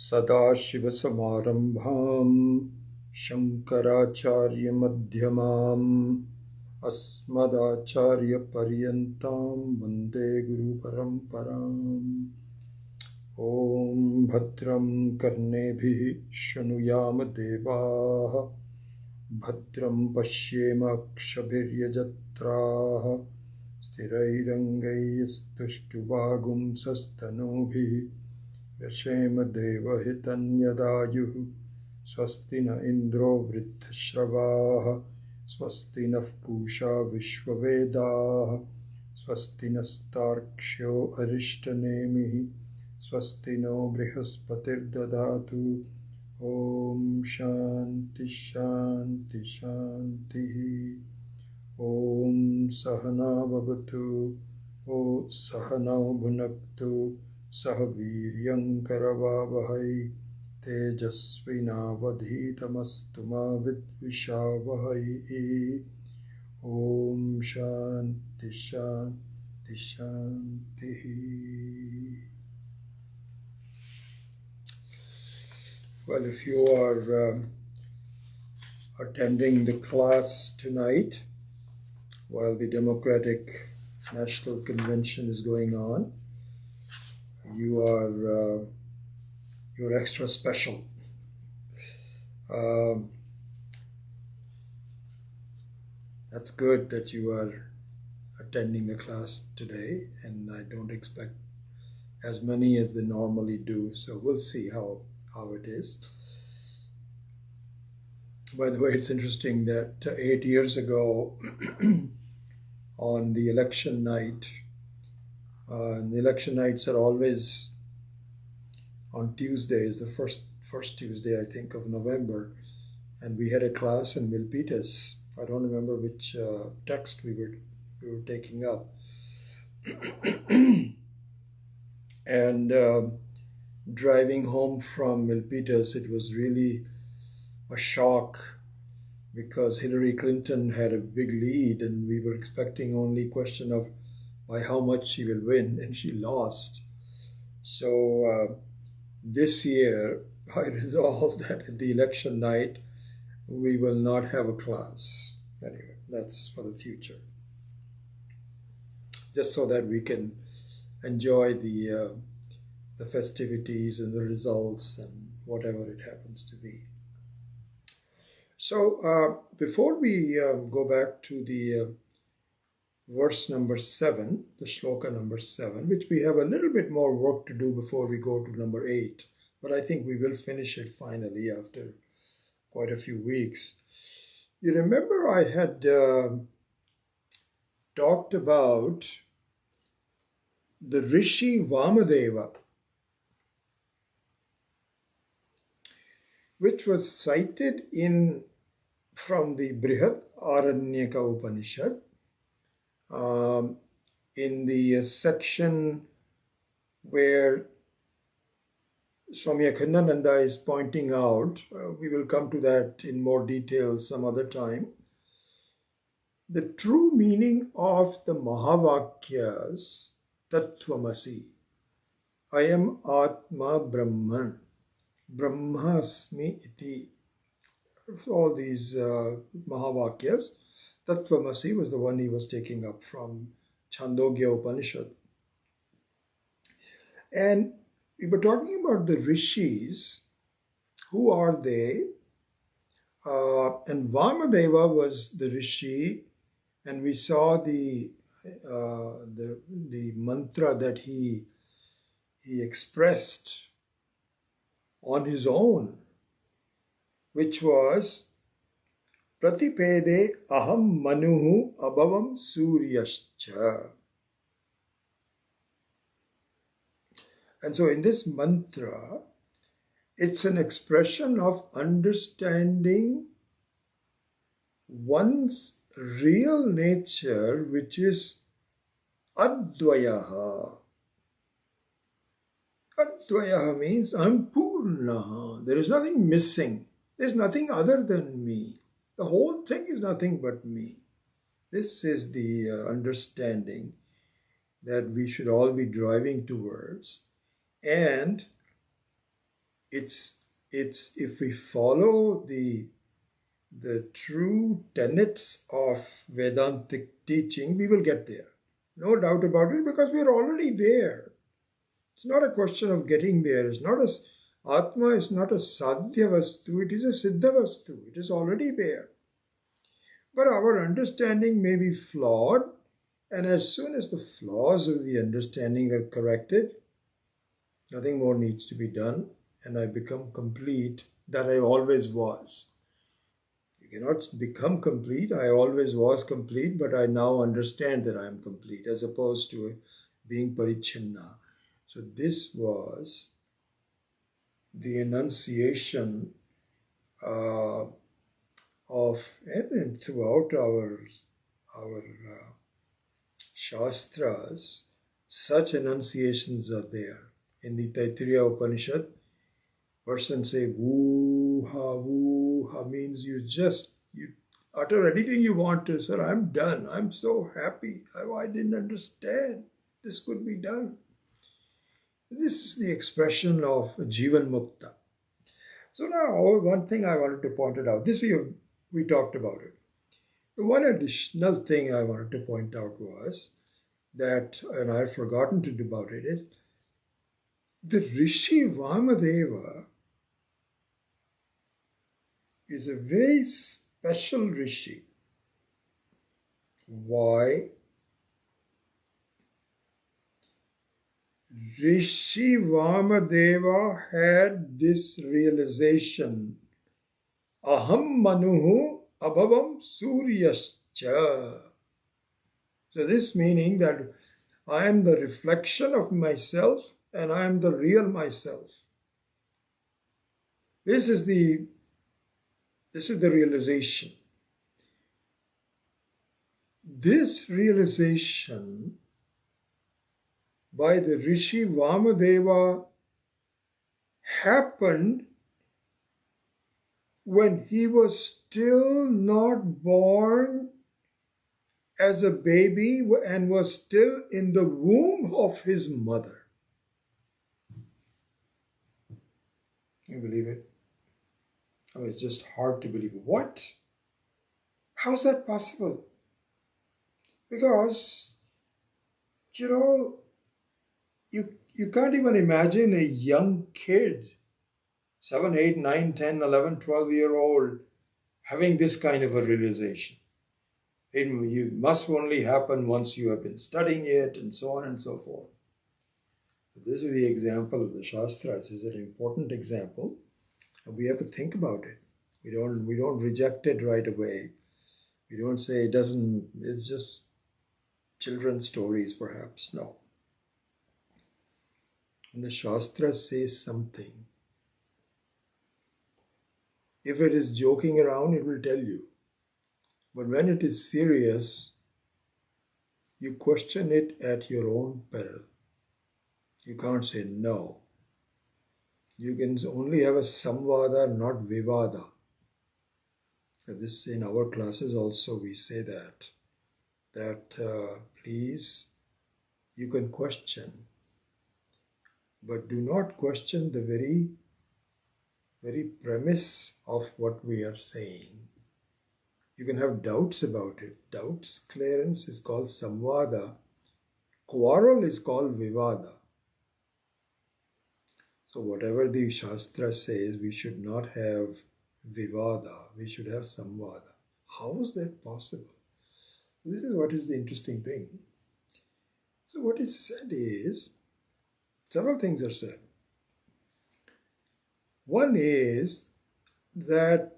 सदाशिवसमारम्भाम् शङ्कराचार्यमध्यमाम् अस्मदाचार्यपर्यन्तां वन्दे गुरुपरम्पराम्। ॐ भद्रं कर्णेभिः शृणुयाम देवाः भद्रं पश्येमाक्षभिर्यजत्राः स्थिरैरङ्गैस्तुष्टुवागुंसस्तनूभिः व्यशेम देवहितन्यदायुः। स्वस्ति न इन्द्रो वृद्धश्रवाः स्वस्ति नः पूषा विश्ववेदाः स्वस्ति नस्तार्क्ष्यो अरिष्टनेमिः स्वस्ति नो बृहस्पतिर्दधातु। ॐ शान्ति शान्ति शान्तिः। ॐ सहना भवतु ॐ सहनौ भुनक्तु सह वीर्यङ्करवावहै तेजस्विनावधीतमस्तु मा विद्विषावहै। ॐ शान्ति शान्ति शान्तिः। Well, if you are attending the class tonight while the Democratic National Convention is going on, you're extra special. That's good that you are attending the class today, and I don't expect as many as they normally do, so we'll see how it is. By the way, it's interesting that 8 years ago on the election night, the election nights are always on Tuesdays, the first Tuesday, I think, of November, and we had a class in Milpitas. I don't remember which text we were taking up. And driving home from Milpitas, it was really a shock because Hillary Clinton had a big lead and we were expecting only question of by how much she will win, and she lost. So this year I resolved that at the election night we will not have a class. Anyway, that's for the future, just so that we can enjoy the festivities and the results and whatever it happens to be. So before we go back to the verse number 7, the shloka number 7, which we have a little bit more work to do before we go to number 8, but I think we will finish it finally after quite a few weeks. You remember I had talked about the Rishi Vamadeva, which was cited from the Brihat Aranyaka Upanishad in the section where Swami Akhandananda is pointing out, we will come to that in more detail some other time, the true meaning of the Mahavakyas, Tattvamasi. I am Atma Brahman, Brahmasmi iti. All these Mahavakyas, Tattvamasi was the one he was taking up from Chandogya Upanishad. And we were talking about the rishis. Who are they? And Vamadeva was the rishi, and we saw the mantra that he expressed on his own, which was Pratipede aham manuhu abhavam suryascha. And so in this mantra, it's an expression of understanding one's real nature, which is Advayaha. Advayaha means I'm Purna. There is nothing missing. There's nothing other than me. The whole thing is nothing but me. This is the understanding that we should all be driving towards. And it's if we follow the true tenets of Vedantic teaching, we will get there. No doubt about it, because we are already there. It's not a question of getting there. It's not a Atma is not a sadhya vastu, it is a siddha vastu. It is already there. But our understanding may be flawed, and as soon as the flaws of the understanding are corrected, nothing more needs to be done, and I become complete that I always was. You cannot become complete. I always was complete, but I now understand that I am complete, as opposed to being parichinna. So this was the enunciation uh, of, and throughout our shastras, such enunciations are there. In the Taittiriya Upanishad, person say woo ha means you utter anything you want to. Sir, I'm done. I'm so happy. I didn't understand. This could be done. This is the expression of Jivan Mukta. So now one thing I wanted to point it out. This we talked about it. The one additional thing I wanted to point out was that, and I've forgotten to do about it, the Rishi Vamadeva is a very special Rishi. Why? Rishi Vamadeva had this realization, Aham Manuhu Abhavam Suryascha. So this meaning that I am the reflection of myself and I am the real myself. This is the realization. This realization by the Rishi Vamadeva happened when he was still not born as a baby and was still in the womb of his mother. Can you believe it? Oh, it's just hard to believe. What? How's that possible? Because, you can't even imagine a young kid, 7, 8, 9, 10, 11, 12-year-old, having this kind of a realization. It must only happen once you have been studying it, and so on and so forth. This is the example of the Shastras. It's an important example, and we have to think about it. We don't reject it right away. We don't say it's just children's stories, perhaps. No. And the Shastras says something. If it is joking around, it will tell you. But when it is serious, you question it at your own peril. You can't say no. You can only have a samvada, not vivada. This in our classes also we say that please, you can question, but do not question the very premise of what we are saying. You can have doubts about it. Doubts clearance is called samvada. Quarrel is called vivada. So whatever the Shastra says, we should not have vivada. We should have samvada. How is that possible? This is what is the interesting thing. So what is said is, several things are said. One is that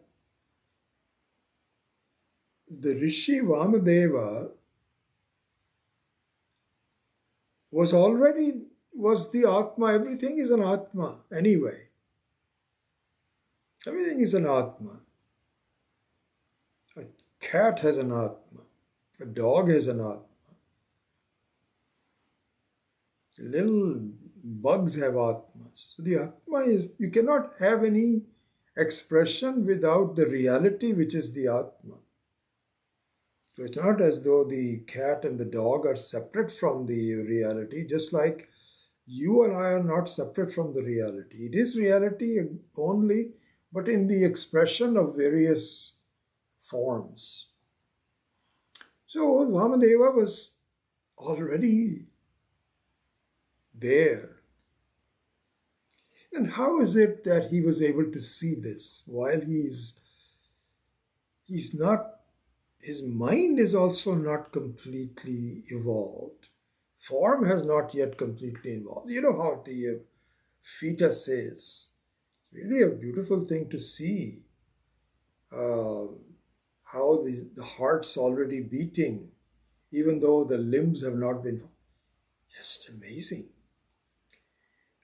the Rishi Vamadeva was the Atma. Everything is an Atma anyway. Everything is an Atma. A cat has an Atma. A dog has an Atma. Little bugs have Atmas. So the Atma is, you cannot have any expression without the reality which is the Atma. So it's not as though the cat and the dog are separate from the reality, just like You and I are not separate from the reality. It is reality only, but in the expression of various forms. So Vamadeva was already there. And how is it that he was able to see this while he's not, his mind is also not completely evolved. Form has not yet completely evolved. You know how the fetus is. Really a beautiful thing to see. Um, how the heart's already beating, even though the limbs have not been. Just amazing.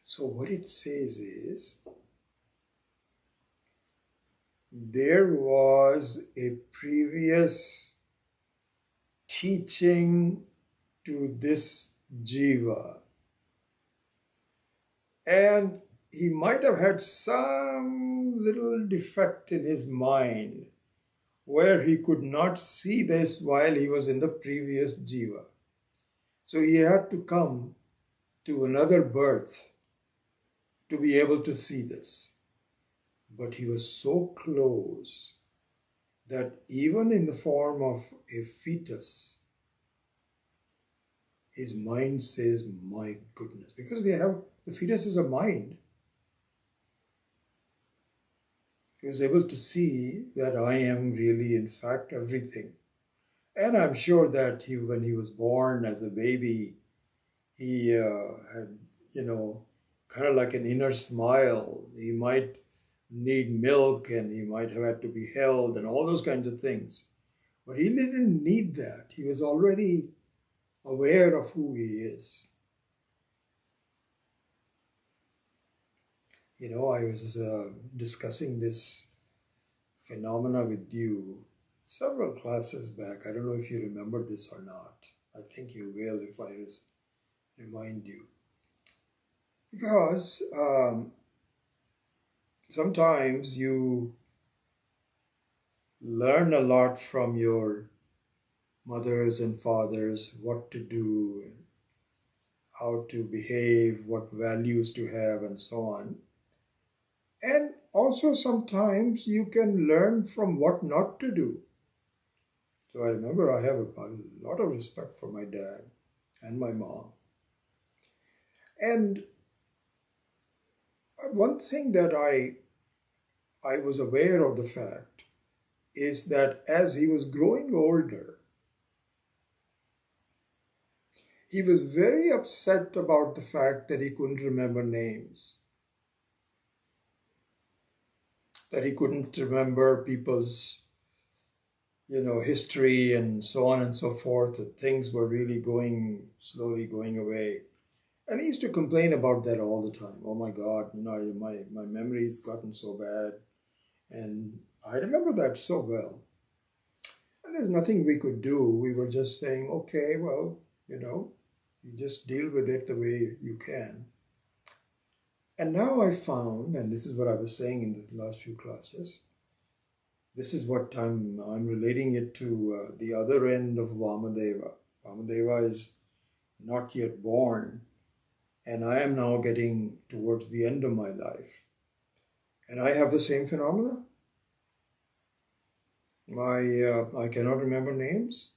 So, what it says is there was a previous teaching to this jiva, and he might have had some little defect in his mind where he could not see this while he was in the previous jiva. So he had to come to another birth to be able to see this. But he was so close that even in the form of a fetus, his mind says, my goodness, because the fetus is a mind. He was able to see that I am really, in fact, everything. And I'm sure that when he was born as a baby, he had, kind of like an inner smile. He might need milk and he might have had to be held and all those kinds of things. But he didn't need that. He was already aware of who he is. I was discussing this phenomena with you several classes back. I don't know if you remember this or not. I think you will if I remind you. Because sometimes you learn a lot from your mothers and fathers what to do, how to behave, what values to have, and so on. And also sometimes you can learn from what not to do. So I remember I have a lot of respect for my dad and my mom. And one thing that I was aware of the fact is that as he was growing older, he was very upset about the fact that he couldn't remember names, that he couldn't remember people's, history and so on and so forth, that things were really slowly going away. And he used to complain about that all the time. Oh my God, my memory's gotten so bad. And I remember that so well. And there's nothing we could do. We were just saying, okay, well, you just deal with it the way you can. And now I found, and this is what I was saying in the last few classes, this is what I'm relating it to the other end of Vamadeva. Vamadeva is not yet born, and I am now getting towards the end of my life. And I have the same phenomena. I cannot remember names.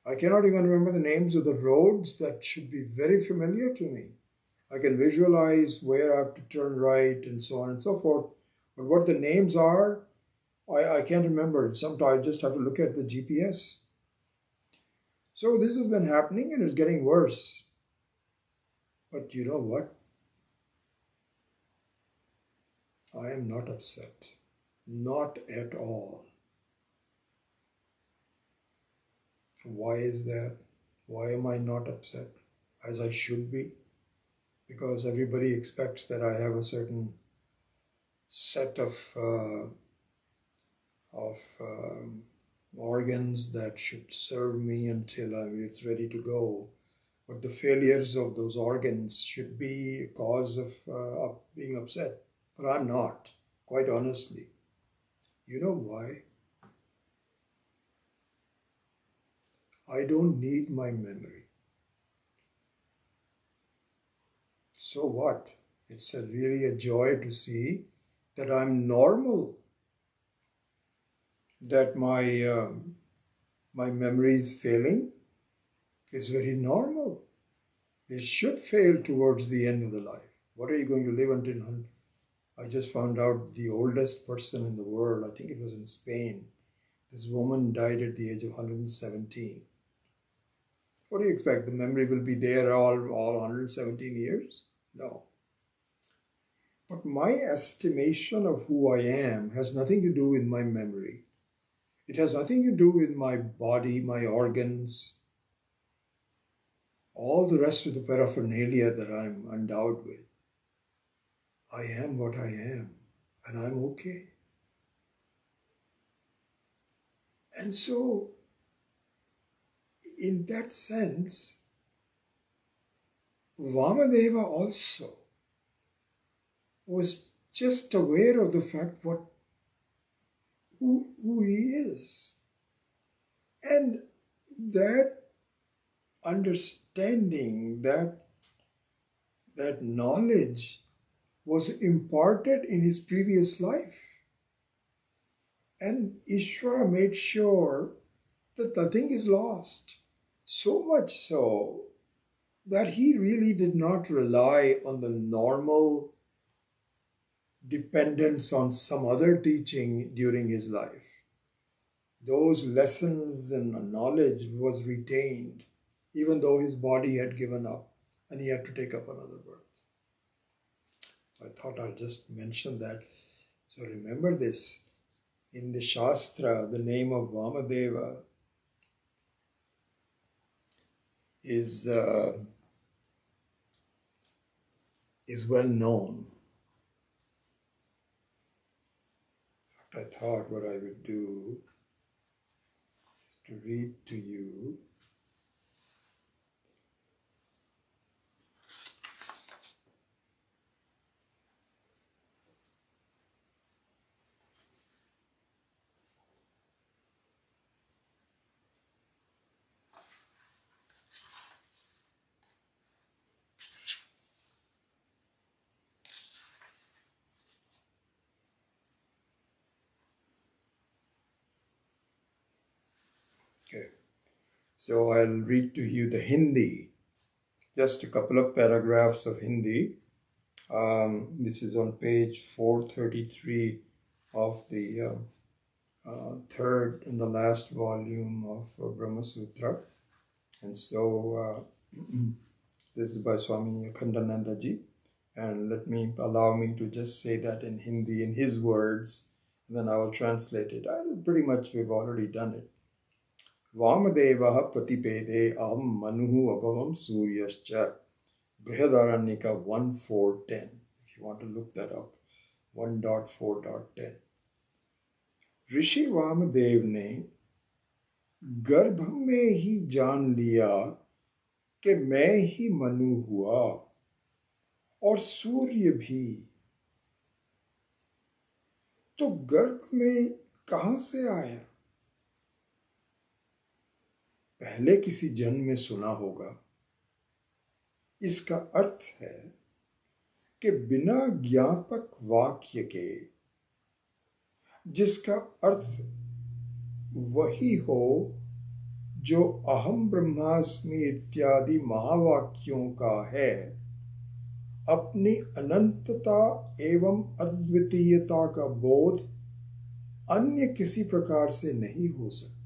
I cannot even remember the names of the roads that should be very familiar to me. I can visualize where I have to turn right and so on and so forth. But what the names are, I can't remember. Sometimes I just have to look at the GPS. So this has been happening and it's getting worse. But you know what? I am not upset. Not at all. Why is that? Why am I not upset? As I should be? Because everybody expects that I have a certain set of organs that should serve me until it's ready to go. But the failures of those organs should be a cause of being upset. But I'm not, quite honestly. You know why? I don't need my memory. So what? It's really a joy to see that I'm normal, that my memory is failing is very normal. It should fail towards the end of the life. What are you going to live until 100? I just found out the oldest person in the world, I think it was in Spain. This woman died at the age of 117. What do you expect? The memory will be there all 117 years? No. But my estimation of who I am has nothing to do with my memory. It has nothing to do with my body, my organs, all the rest of the paraphernalia that I'm endowed with. I am what I am, and I'm okay. And so, in that sense, Vamadeva also was just aware of the fact who he is. And that understanding, that knowledge was imparted in his previous life. And Ishvara made sure that nothing is lost. So much so that he really did not rely on the normal dependence on some other teaching during his life. Those lessons and knowledge was retained, even though his body had given up and he had to take up another birth. I thought I'll just mention that. So remember this. In the Shastra, the name of Vamadeva is well known. I thought what I would do is to read to you Okay. So I'll read to you the Hindi, just a couple of paragraphs of Hindi. This is on page 433 of the third and the last volume of Brahma Sutra. And so this is by Swami Akhandananda Ji. And allow me to just say that in Hindi, in his words, and then I will translate it. Pretty much we've already done it. Vamadevaha pratipede aham manuhu abhavam suryascha. Brihadaranyaka 1.4.10. If you want to look that up, 1.4.10. ऋषि वामदेव ने गर्भ में ही जान लिया कि मैं ही मनु हुआ और सूर्य भी। तो गर्भ में कहां से आया? पहले किसी जन्म में सुना होगा। इसका अर्थ है कि बिना ज्ञापक वाक्य के, जिसका अर्थ वही हो जो अहम ब्रह्मास्मि इत्यादि महावाक्यों का है, अपनी अनंतता एवं अद्वितीयता का बोध अन्य किसी प्रकार से नहीं हो सकता।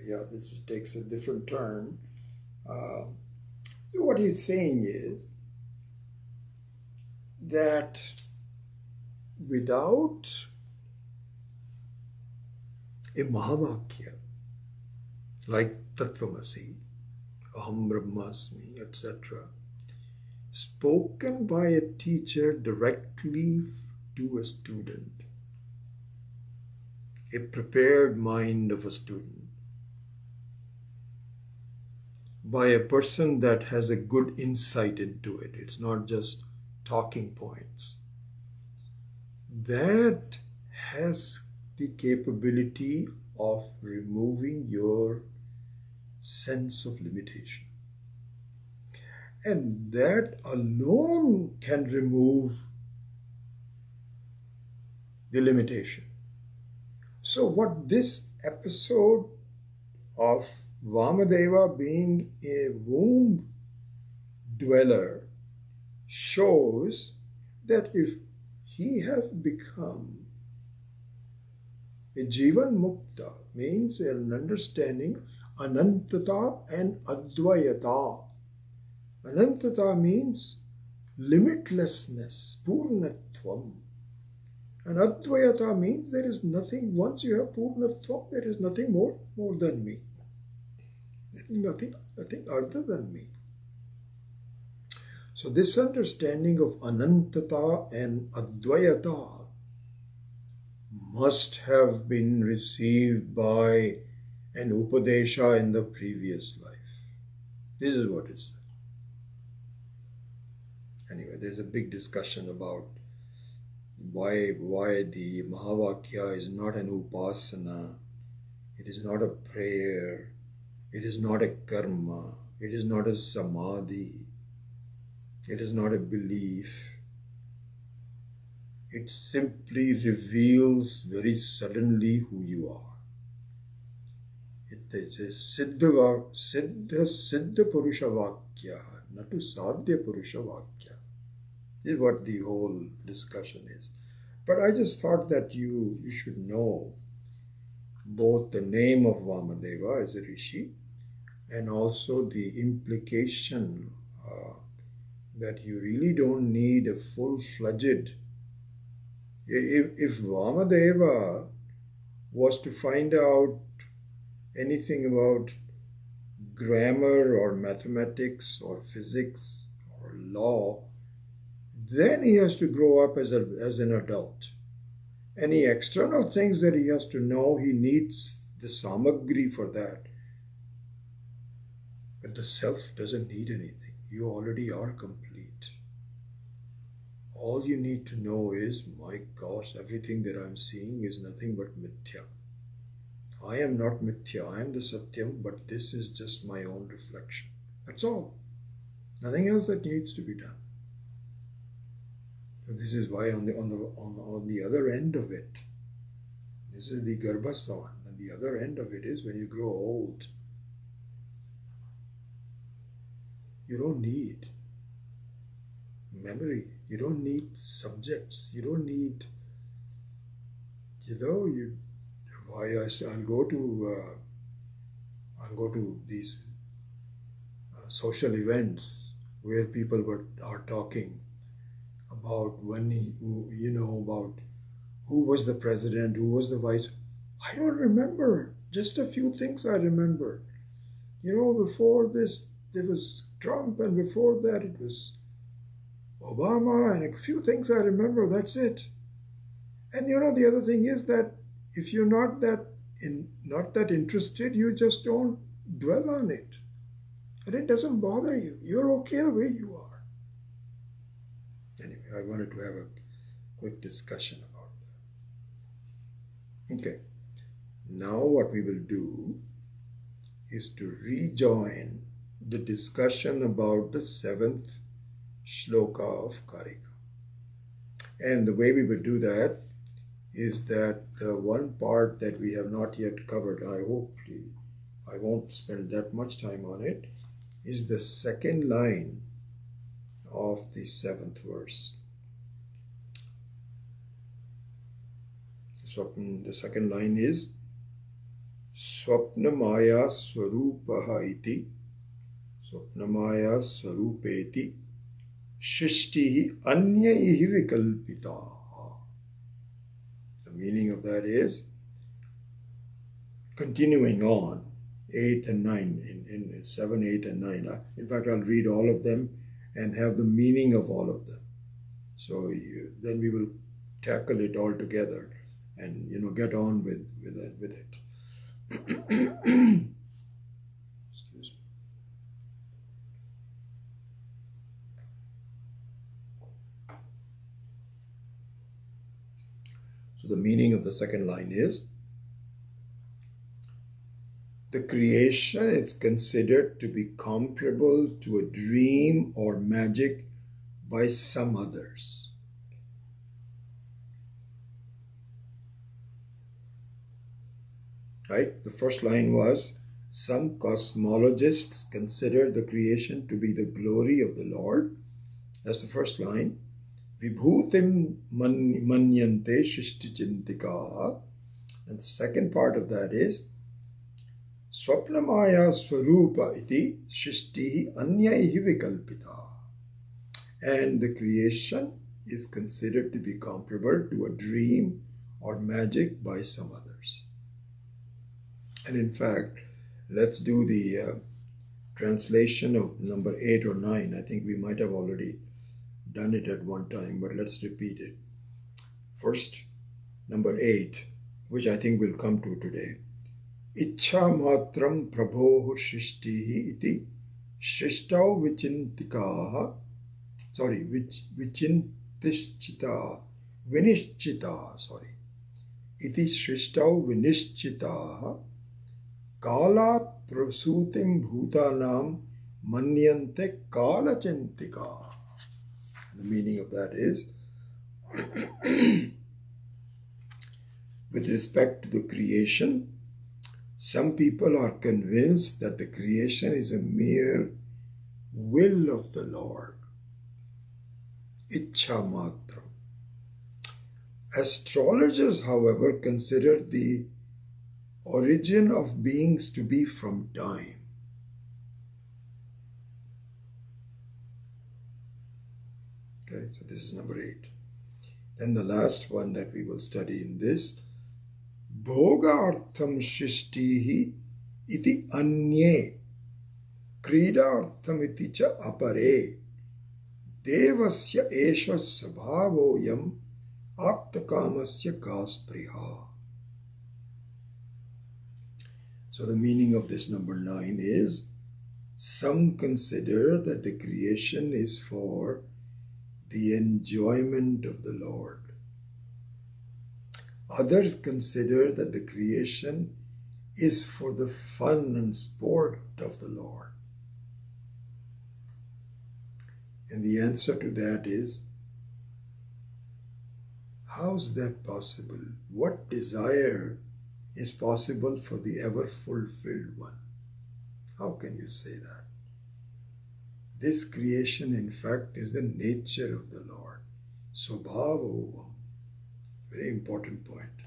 Yeah, this takes a different turn. So what he's saying is that without a Mahavakya like Tattvamasi, Aham Brahmasmi, etc., spoken by a teacher directly to a student, a prepared mind of a student, by a person that has a good insight into it. It's not just talking points. That has the capability of removing your sense of limitation. And that alone can remove the limitation. So, what this episode of Vamadeva being a womb dweller shows that if he has become a Jivan Mukta, means an understanding Anantata and Advayata. Anantata means limitlessness, Purnatvam. And Advayata means there is nothing, once you have Purnatvam, there is nothing more than me. Nothing other than me. So this understanding of Anantata and Advayata must have been received by an Upadesha in the previous life. This is what is said. Anyway, there's a big discussion about why the Mahavakya is not an Upasana, it is not a prayer, it is not a karma, it is not a samadhi, it is not a belief. It simply reveals very suddenly who you are. It is a Siddha Purusha Vakya, not to Sadhya Purusha Vakya. This is what the whole discussion is. But I just thought that you should know both the name of Vamadeva as a rishi and also the implication that you really don't need a full-fledged. If Vamadeva was to find out anything about grammar or mathematics or physics or law, then he has to grow up as an adult. Any external things that he has to know, he needs the samagri for that. But the self doesn't need anything. You already are complete. All you need to know is, my gosh, everything that I'm seeing is nothing but mithya. I am not mithya, I am the satyam, but this is just my own reflection. That's all. Nothing else that needs to be done. So this is why on the other end of it, this is the Garbhasan, and the other end of it is when you grow old. You don't need memory. You don't need subjects. You don't need, I'll go to these social events where people are talking about about who was the president, who was the vice. I don't remember. Just a few things I remember. Before this, there was Trump, and before that it was Obama, and a few things I remember, that's it. And the other thing is that if you're not that interested, you just don't dwell on it. And it doesn't bother you. You're okay the way you are. Anyway, I wanted to have a quick discussion about that. Okay. Now what we will do is to rejoin the discussion about the 7th shloka of Karika. And the way we would do that is that the one part that we have not yet covered, I won't spend that much time on it, is the second line of the 7th verse. So the second line is Swapnamaya Swarupaha iti Swapnamaya Swarupeti Shishtihi Anyaihi Vikalpita. The meaning of that is, continuing on, 8 and 9, in 7, 8 and 9. In fact, I'll read all of them and have the meaning of all of them. So then we will tackle it all together and get on with it. Excuse me. So the meaning of the second line is, the creation is considered to be comparable to a dream or magic by some others. Right? The first line was, some cosmologists consider the creation to be the glory of the Lord. That's the first line. Vibhutim manyante shishti chintikaha. And the second part of that is, Swapnamaya swarupa iti shishtihi anyaihi vikalpita. And the creation is considered to be comparable to a dream or magic by some others. And in fact, let's do the translation of number 8 or 9. I think we might have already done it at one time, but let's repeat it. First, number 8, which I think we'll come to today. Ichha matram prabhoh shrishtihi iti shrishtav vichintikaha. Sorry, vichintishchita, vinishchita, sorry. Iti shrishtav vinishchitaha kalat prasutim bhutanam manyante kalachintika. The meaning of that is, with respect to the creation, some people are convinced that the creation is a mere will of the Lord. Ichha matram. Astrologers, however, consider the origin of beings to be from time. Okay, so this is number 8. Then the last one that we will study in this, Bhogartham shishtihi iti anye kridartham iti cha apare devasya esha sabhavoyam aktakamasya kaspriha. So the meaning of this number 9 is, some consider that the creation is for the enjoyment of the Lord. Others consider that the creation is for the fun and sport of the Lord. And the answer to that is, how's that possible? What desire is possible for the ever-fulfilled one? How can you say that? This creation, in fact, is the nature of the Lord. Swabhavovam. Very important point.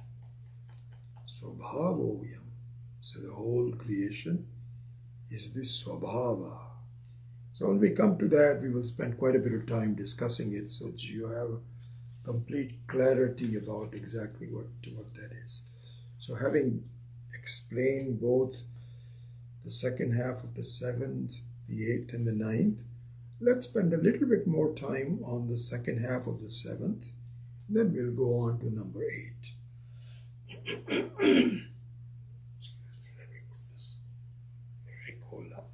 Swabhavoyam. So the whole creation is this swabhava. So when we come to that, we will spend quite a bit of time discussing it so that you have complete clarity about exactly what that is. So having explained both the second half of the 7th, the 8th and the 9th, let's spend a little bit more time on the second half of the 7th. Then we'll go on to number 8. Excuse me, let me put this Ricola.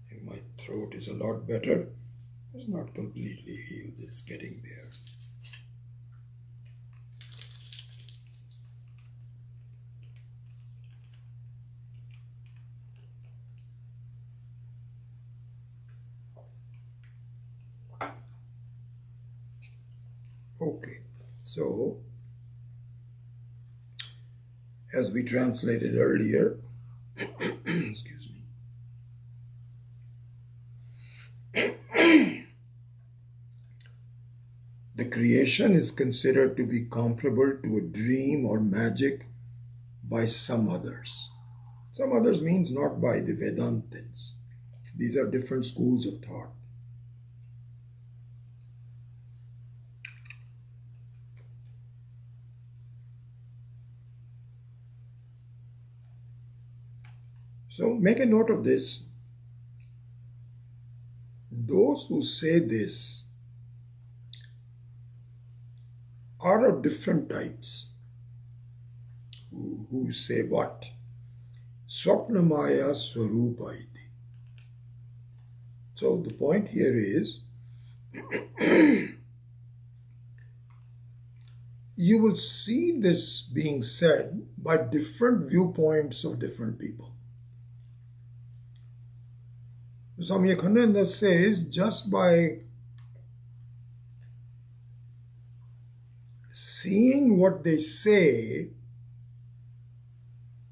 I think my throat is a lot better. It's not completely healed, it's getting there. Okay, so as we translated earlier, excuse me, the creation is considered to be comparable to a dream or magic by some others. Some others means not by the Vedantins. These are different schools of thought. So make a note of this. Those who say this are of different types. Who say what? Swapnamaya swarupa iti. So the point here is, you will see this being said by different viewpoints of different people. Swami Akhandananda says just by seeing what they say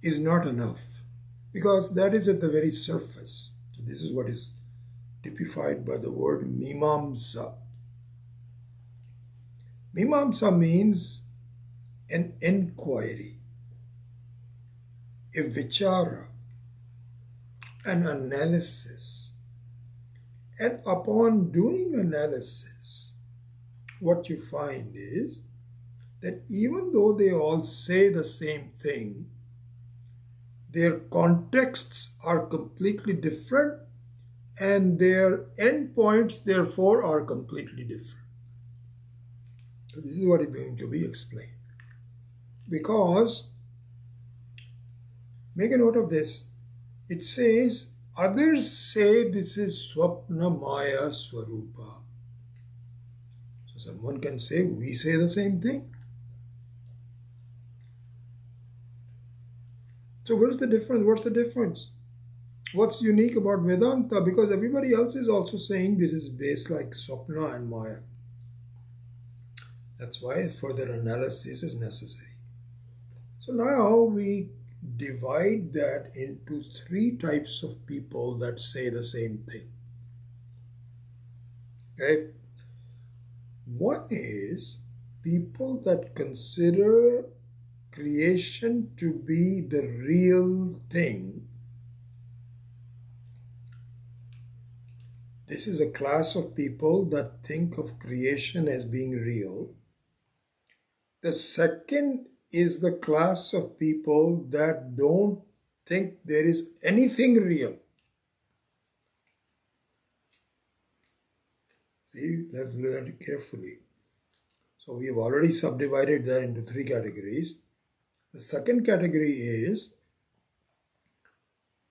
is not enough, because that is at the very surface. This is what is typified by the word mimamsa. Mimamsa means an inquiry, a vichara, an analysis. And upon doing analysis, what you find is that even though they all say the same thing, their contexts are completely different and their endpoints, therefore, are completely different. So this is what is going to be explained. Because, make a note of this, it says, others say this is Swapna Maya Swarupa. So someone can say, we say the same thing. So what is the difference? What's the difference? What's unique about Vedanta? Because everybody else is also saying this is based like Swapna and Maya. That's why further analysis is necessary. So now we divide that into three types of people that say the same thing. Okay? One is people that consider creation to be the real thing. This is a class of people that think of creation as being real. The second is the class of people that don't think there is anything real. See, let's look at it carefully. So we have already subdivided that into three categories. The second category is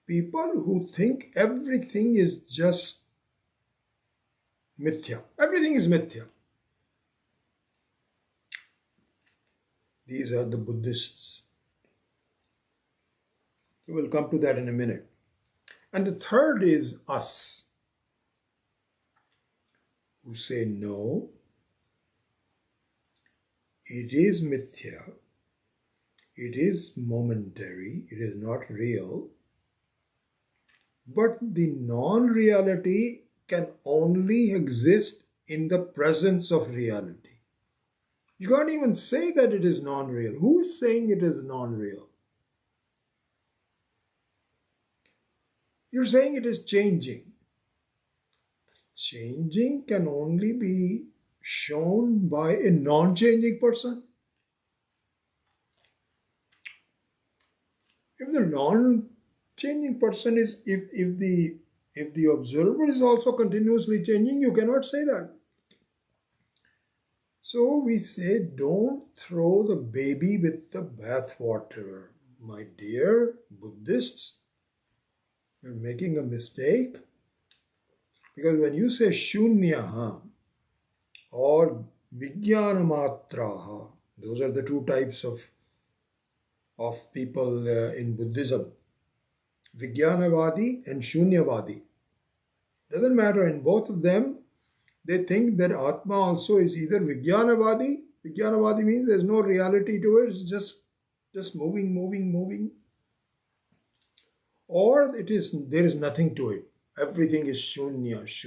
people who think everything is just mithya. Everything is mithya. These are the Buddhists. We will come to that in a minute. And the third is us, who say no, it is mithya, it is momentary, it is not real, but the non-reality can only exist in the presence of reality. You can't even say that it is non-real. Who is saying it is non-real? You're saying it is changing. Changing can only be shown by a non-changing person. If the non-changing person is, if the observer is also continuously changing, you cannot say that. So we say, don't throw the baby with the bathwater. My dear Buddhists, you're making a mistake. Because when you say shunyaha or vijnanamatraha, those are the two types of people in Buddhism. Vijnanavadi and shunyavadi. Doesn't matter, in both of them, they think that Atma also is either Vijnanavadi. Vijnanavadi means there's no reality to it, it's just moving. Or it is there is nothing to it. Everything is shunya. This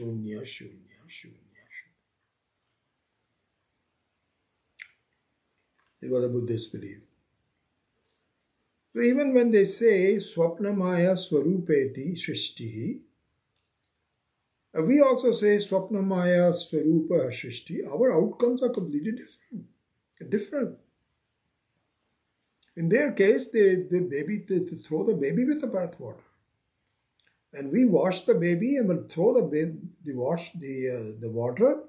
is what the Buddhists believe. So even when they say Swapnamaya Swarupeti Shrishti, we also say Swapnamaya Swarupa Shrishti, our outcomes are completely different. In their case, they throw the baby with the bathwater. And we wash the baby and will throw the water,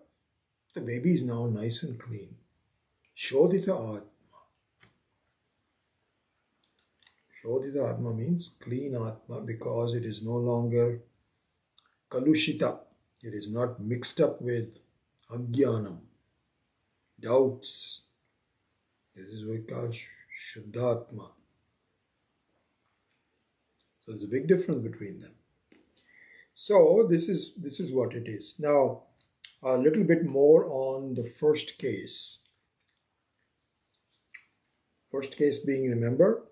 the baby is now nice and clean. Shodhita Atma. Shodhita Atma means clean Atma because it is no longer kalushita. It is not mixed up with ajnanam, doubts, This is what we call Shuddhatma. So there's a big difference between them. So this is what it is. Now, a little bit more on the first case. First case being, remember,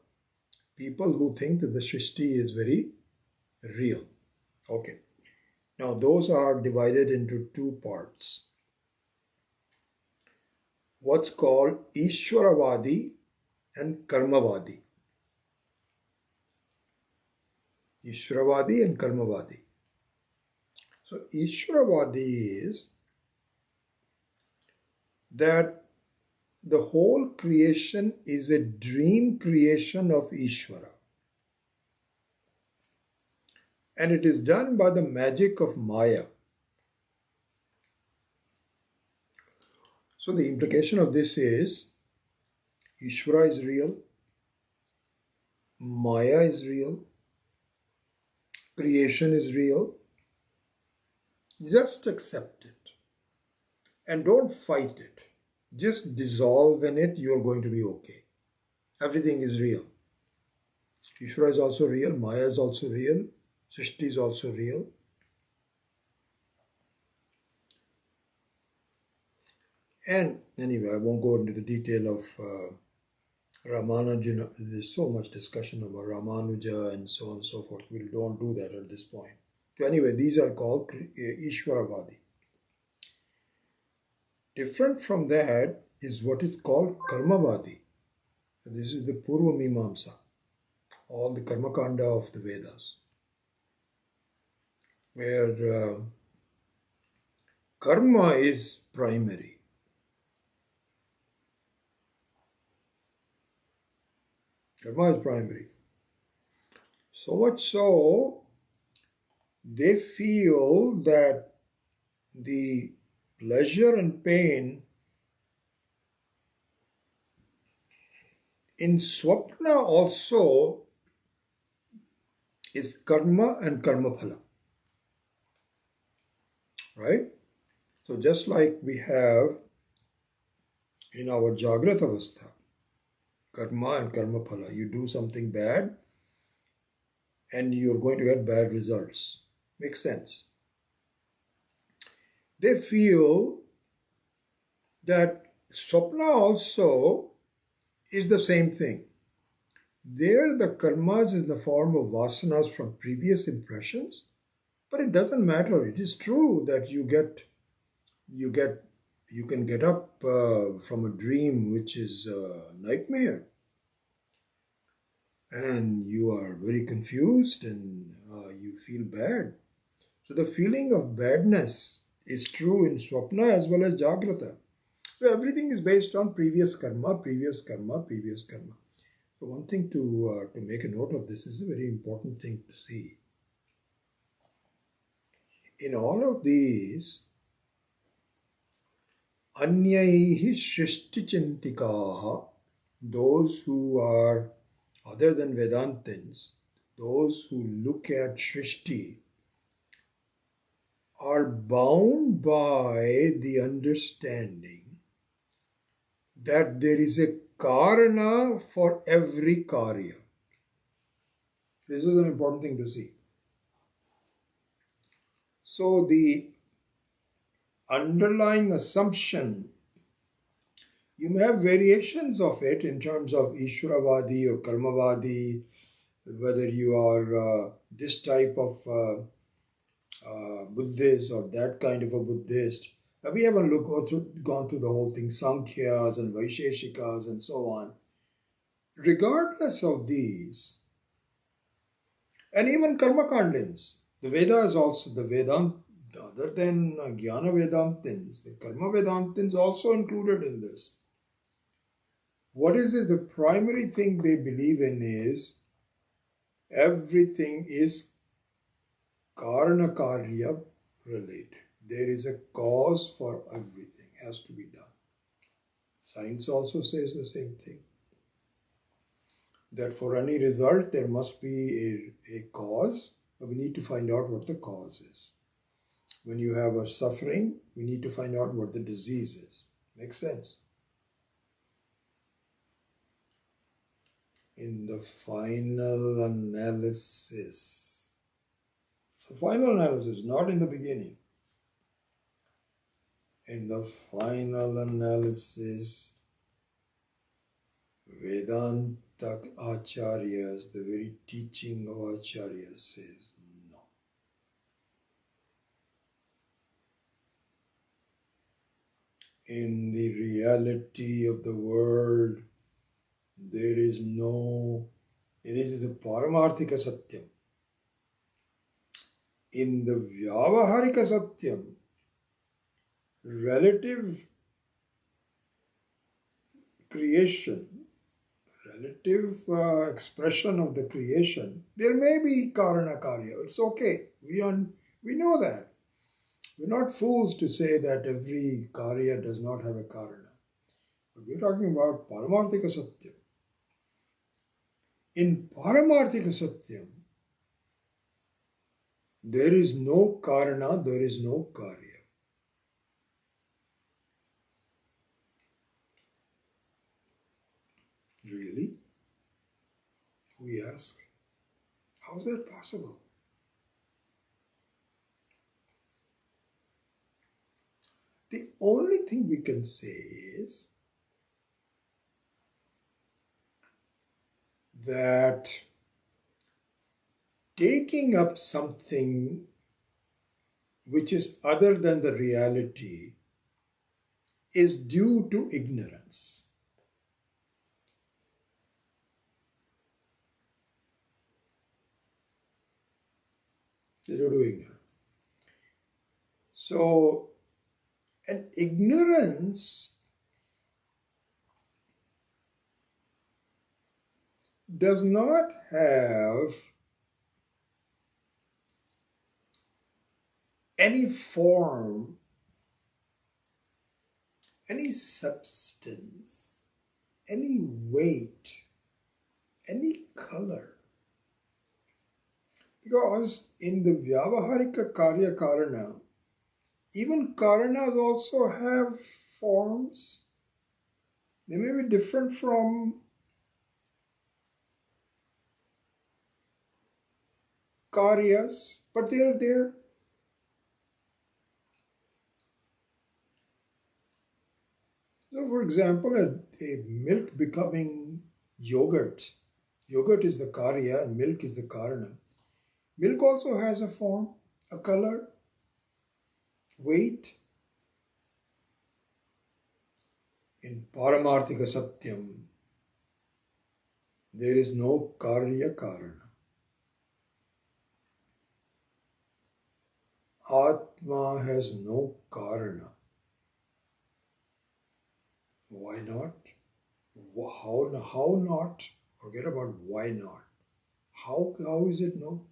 people who think that the Srishti is very real. Okay. Now those are divided into two parts. What's called Ishwaravadi and Karmavadi. Ishwaravadi and Karmavadi. So Ishwaravadi is that the whole creation is a dream creation of Ishvara. And it is done by the magic of Maya. So the implication of this is Ishvara is real, Maya is real, creation is real. Just accept it and don't fight it. Just dissolve in it, you're going to be okay. Everything is real. Ishvara is also real, Maya is also real, Srishti is also real. And anyway, I won't go into the detail of Ramanuja. There's so much discussion about Ramanuja and so on and so forth. We don't do that at this point. So anyway, these are called Ishwaravadi. Different from that is what is called Karmavadi. This is the Purva Mimamsa, all the Karmakanda of the Vedas, where karma is primary. Karma is primary. So much so, they feel that the pleasure and pain in Swapna also is karma and karma phala. Right? So just like we have in our Jagrat Avastha, karma and karma phala. You do something bad and you're going to get bad results. Makes sense. They feel that Swapna also is the same thing. There the karmas is in the form of vasanas from previous impressions, but it doesn't matter. It is true that you can get up from a dream which is a nightmare, and you are very confused and you feel bad. So the feeling of badness is true in Swapna as well as Jagrata. So everything is based on previous karma, previous karma, previous karma. So one thing to make a note of this is a very important thing to see. In all of these, Anyaihi Shrishticintikaha, those who are other than Vedantins, those who look at Shrishti, are bound by the understanding that there is a karana for every karya. This is an important thing to see. So the underlying assumption, you may have variations of it in terms of Ishwaravadi or Karmavadi, whether you are this type of Buddhist or that kind of a Buddhist. We haven't gone through the whole thing, Sankhyas and Vaisheshikas and so on. Regardless of these, and even Karmakandins, the Vedas also, the Vedant, other than Jnana Vedantins, the Karma Vedantins also included in this. What is it? The primary thing they believe in is everything is Karana Karya related. There is a cause for everything, has to be done. Science also says the same thing. That for any result there must be a cause, but we need to find out what the cause is. When you have a suffering, we need to find out what the disease is. Makes sense? in the final analysis. The final analysis, not in the beginning. In the final analysis, Vedanta Acharyas, the very teaching of Acharyas says no. In the reality of the world, there is no, this is the Paramarthika Satyam. In the Vyavaharika Satyam, relative creation, relative expression of the creation, there may be Karana Karya. It's okay. We know that. We're not fools to say that every Karya does not have a Karana. But we're talking about Paramarthika Satyam. In Paramarthika Satyam, there is no Karana, there is no Karya. Really? We ask, how is that possible? The only thing we can say is that taking up something which is other than the reality is due to ignorance. Due to ignorance. So, an ignorance does not have any form, any substance, any weight, any color. Because in the Vyavaharika Karya Karana, even Karanas also have forms. They may be different from Karyas, but they are there. So, for example, a milk becoming yogurt. Yogurt is the Karya and milk is the Karana. Milk also has a form, a color, weight. In Paramarthika Satyam, there is no Karya Karana. Atma has no Karana. Why not? How not? Forget about why not. How is it no?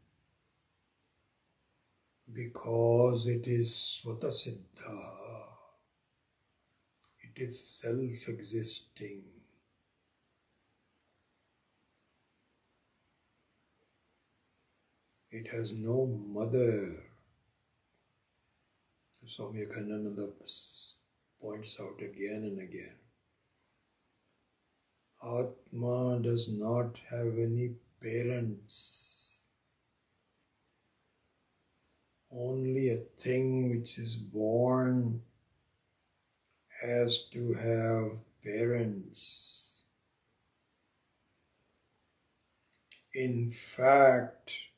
Because it is Swata Siddha. It is self-existing. It has no mother. Swami Akhandananda points out again and again. Atma does not have any parents. Only a thing which is born has to have parents. In fact,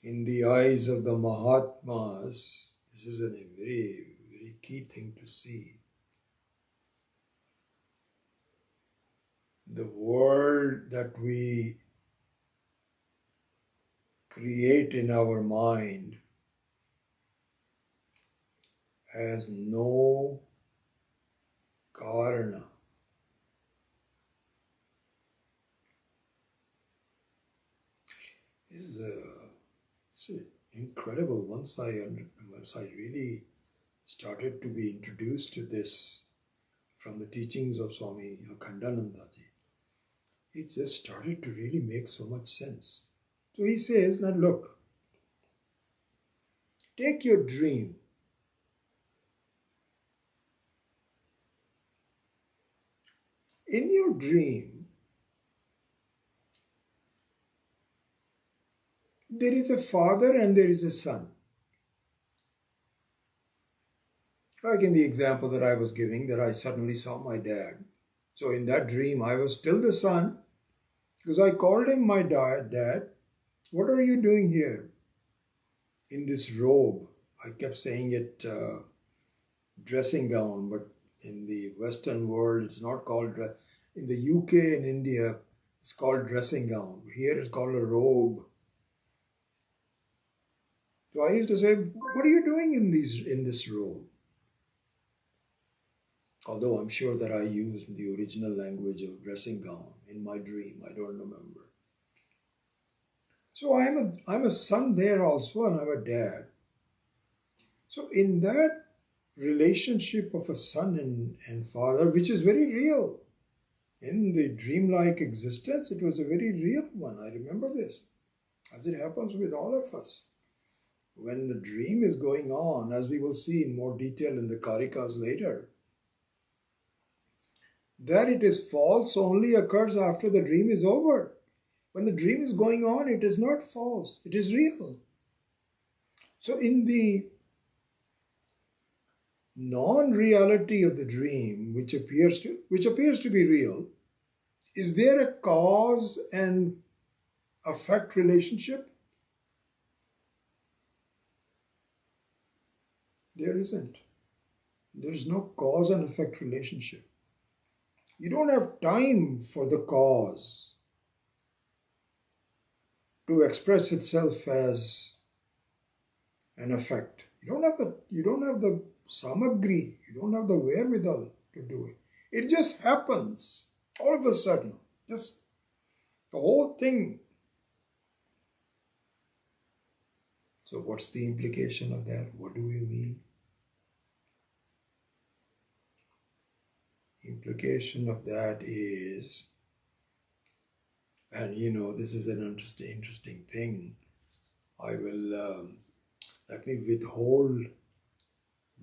in the eyes of the Mahatmas, this is a very, very key thing to see. The world that we create in our mind has no karana. This is incredible. Once I really started to be introduced to this from the teachings of Swami Akhandanandaji, it just started to really make so much sense. So he says, now look, take your dream. In your dream, There is a father and there is a son. Like in the example that I was giving, that I suddenly saw my dad. So in that dream, I was still the son because I called him my dad. What are you doing here in this robe? I kept saying it dressing gown, but in the Western world, it's not called in the UK and India, it's called dressing gown. Here it's called a robe. So I used to say, "What are you doing in this robe?" Although I'm sure that I used the original language of dressing gown in my dream, I don't remember. So I'm a son there also, and I'm a dad. So in that relationship of a son and father, which is very real, in the dreamlike existence, it was a very real one. I remember this, as it happens with all of us. When the dream is going on, as we will see in more detail in the Karikas later, that it is false only occurs after the dream is over. When the dream is going on, it is not false, it is real. So in the non-reality of the dream, which appears to be real, is there a cause and effect relationship? There isn't. There is no cause and effect relationship. You don't have time for the cause to express itself as an effect. You don't have the samagri, you don't have the wherewithal to do it. It just happens all of a sudden. Just the whole thing. So what's the implication of that? What do we mean? Implication of that is, and this is an interesting thing. I will let me withhold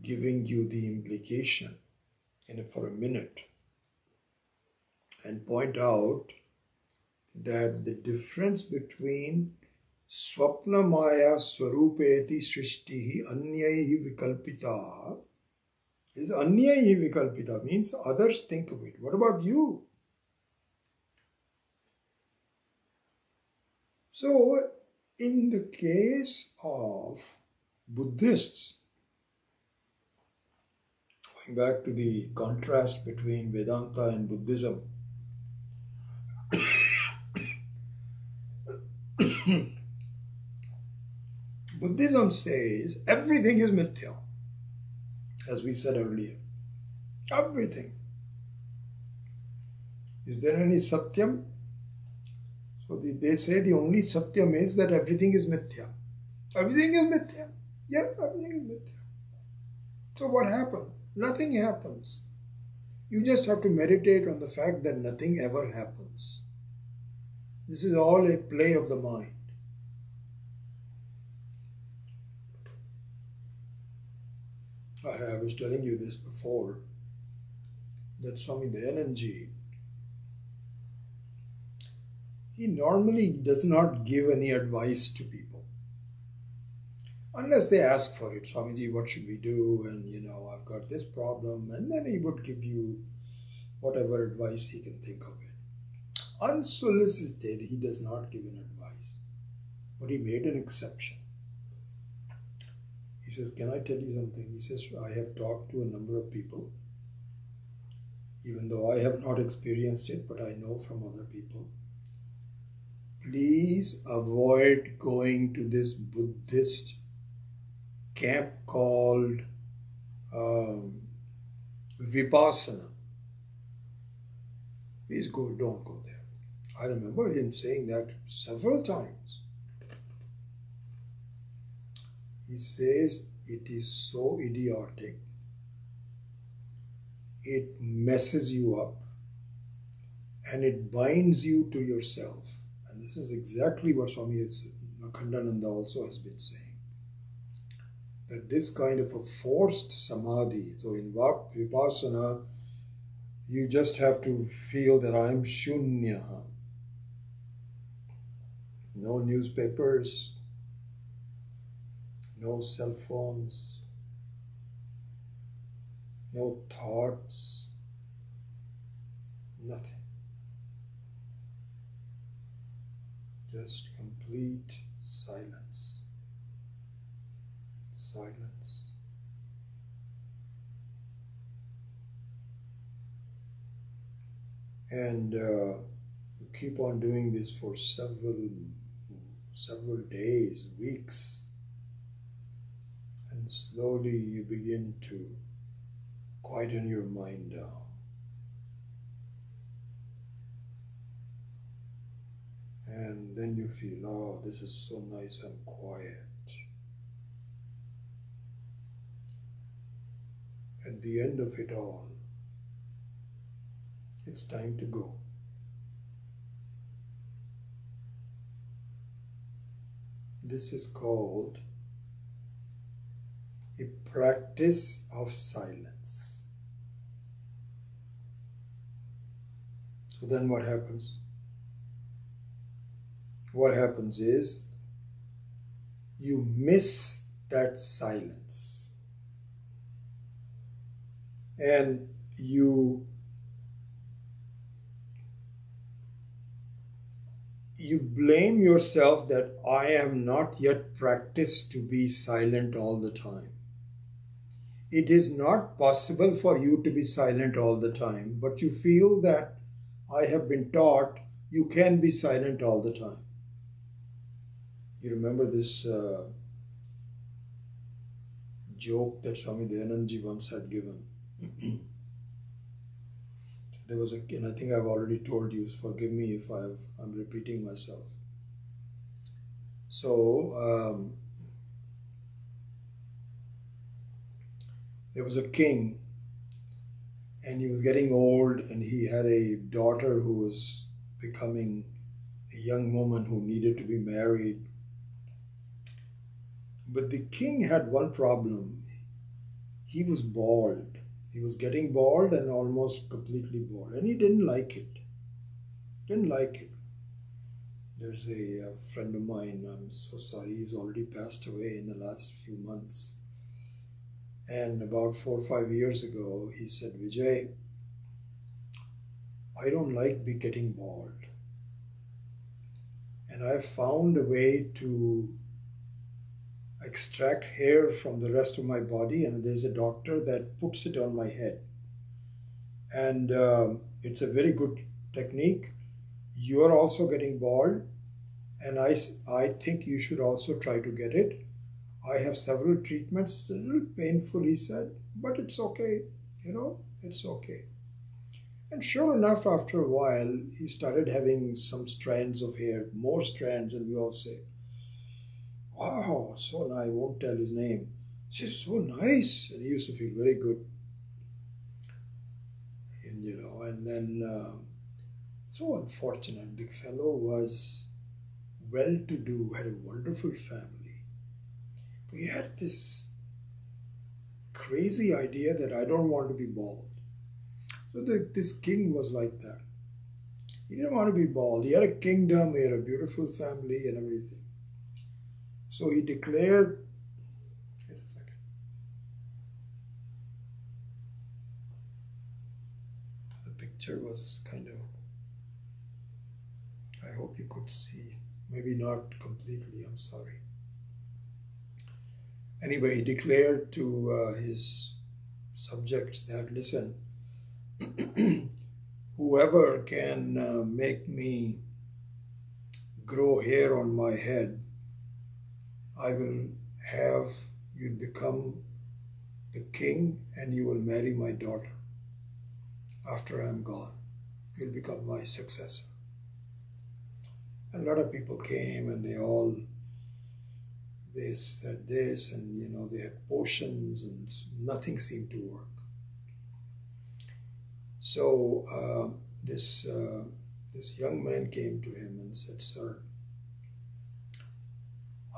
giving you the implication for a minute and point out that the difference between Swapna Maya Swarupeti Srishtihi Anyaihi Vikalpita is Anyaihi Vikalpita means others think of it. What about you? So, in the case of Buddhists, going back to the contrast between Vedanta and Buddhism, Buddhism says everything is mithya, as we said earlier. Everything. Is there any satyam? So they say the only satyam is that everything is mithya. Everything is mithya. Yeah, everything is mithya. So what happened? Nothing happens. You just have to meditate on the fact that nothing ever happens. This is all a play of the mind. I was telling you this before, that Swami Dayanandji, he normally does not give any advice to people. Unless they ask for it. Swamiji, what should we do? And I've got this problem. And then he would give you whatever advice he can think of it. Unsolicited, he does not give an advice. But he made an exception. He says, can I tell you something? He says, I have talked to a number of people, even though I have not experienced it, but I know from other people. Please avoid going to this Buddhist camp called Vipassana. Please don't go there. I remember him saying that several times. He says it is so idiotic. It messes you up and it binds you to yourself. And this is exactly what Swami Akhandananda also has been saying. That this kind of a forced samadhi, so in Vipassana, you just have to feel that I am shunya. No newspapers, No cell phones, no thoughts, nothing. Just complete silence. Silence. And you keep on doing this for several days, weeks, and slowly you begin to quieten your mind down. And then you feel, oh, this is so nice and quiet. At the end of it all, it's time to go. This is called a practice of silence. So then what happens? What happens is you miss that silence. And you blame yourself that I am not yet practiced to be silent all the time. It is not possible for you to be silent all the time, but you feel that I have been taught you can be silent all the time. You remember this joke that Swami Dayanandji once had given. There was and I think I've already told you, forgive me if I'm repeating myself. So, there was a king, and he was getting old, and he had a daughter who was becoming a young woman who needed to be married. But the king had one problem. He was bald. He was getting bald and almost completely bald, and he didn't like it. Didn't like it. There's a friend of mine, I'm so sorry, he's already passed away in the last few months. And about 4 or 5 years ago, he said, Vijay, I don't like getting bald. And I've found a way to extract hair from the rest of my body, and there's a doctor that puts it on my head. And it's a very good technique. You're also getting bald, and I think you should also try to get it. I have several treatments. It's a little painful, he said, but it's okay. It's okay. And sure enough, after a while, he started having some strands of hair, more strands, and we all say, wow, so nice. I won't tell his name. She's so nice. And he used to feel very good. And then, so unfortunate. The fellow was well-to-do, had a wonderful family. But he had this crazy idea that I don't want to be bald. So this king was like that. He didn't want to be bald. He had a kingdom, he had a beautiful family and everything. So he declared, wait a second. The picture was kind of, I hope you could see, maybe not completely, I'm sorry. Anyway, he declared to his subjects that, listen, whoever can make me grow hair on my head, I will have you become the king and you will marry my daughter after I'm gone. You'll become my successor. And a lot of people came and they said this, and they had potions and nothing seemed to work. So this young man came to him and said, sir,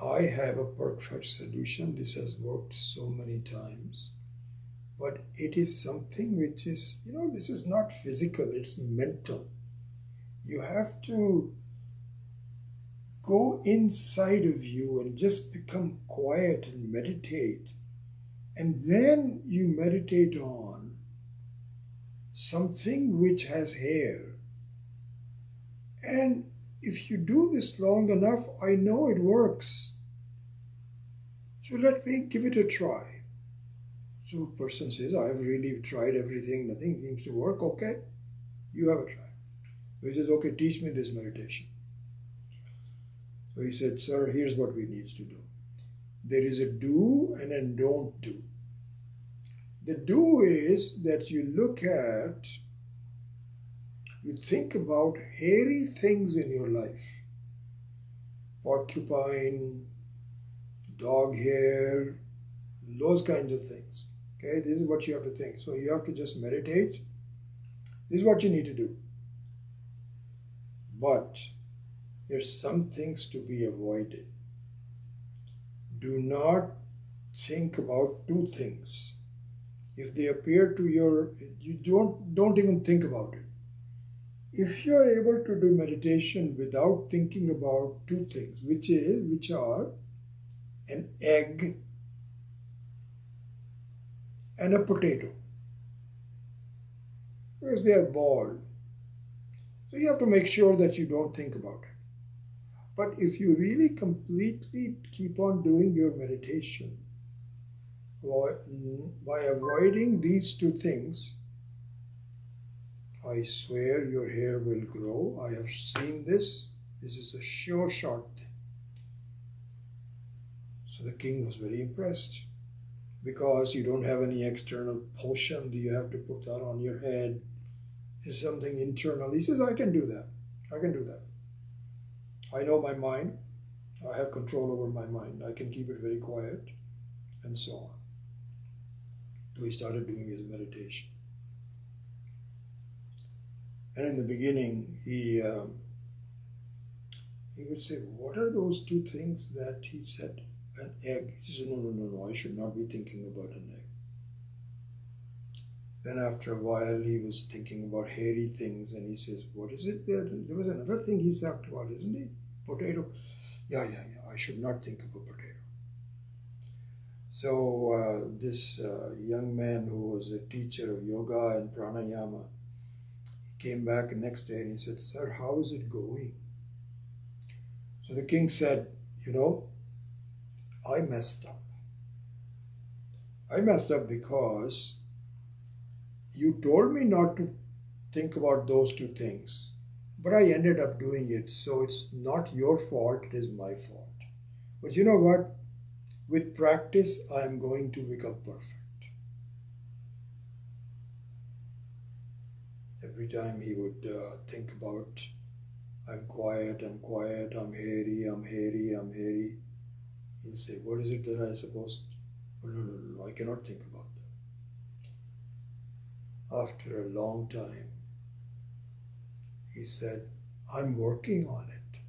I have a perfect solution. This has worked so many times, but it is something which is, this is not physical, it's mental. You have to go inside of you and just become quiet and meditate. And then you meditate on something which has hair. And if you do this long enough, I know it works. So let me give it a try. So a person says, I've really tried everything, nothing seems to work. Okay, you have a try. So he says, okay, teach me this meditation. So he said, sir, here's what we need to do. There is a do and a don't do. The do is that you look at, you think about hairy things in your life. Porcupine, dog hair, those kinds of things. Okay, this is what you have to think. So you have to just meditate. This is what you need to do. But there's some things to be avoided. Do not think about two things. If they appear to you don't even think about it. If you are able to do meditation without thinking about two things, which are an egg and a potato, because they are bald. So you have to make sure that you don't think about it. But if you really completely keep on doing your meditation by avoiding these two things, I swear your hair will grow. I have seen this. This is a sure shot thing. So the king was very impressed, because you don't have any external potion that you have to put that on your head. It's something internal. He says, I can do that. I can do that. I know my mind. I have control over my mind. I can keep it very quiet, and so on. So he started doing his meditation. And in the beginning, he would say, what are those two things that he said? An egg. He said, no, I should not be thinking about an egg. Then after a while, he was thinking about hairy things, and he says, what is it? There was another thing he talked about, isn't he? Potato. Yeah, I should not think of a potato. So this young man who was a teacher of yoga and pranayama, he came back the next day and he said, sir, how is it going? So the king said, I messed up. I messed up because you told me not to think about those two things, but I ended up doing it. So it's not your fault, it is my fault. But you know what? With practice, I am going to become perfect. Every time he would think about, I'm quiet, I'm hairy. He'll say, what is it that I'm supposed to? No, I cannot think about that. After a long time, he said, I'm working on it.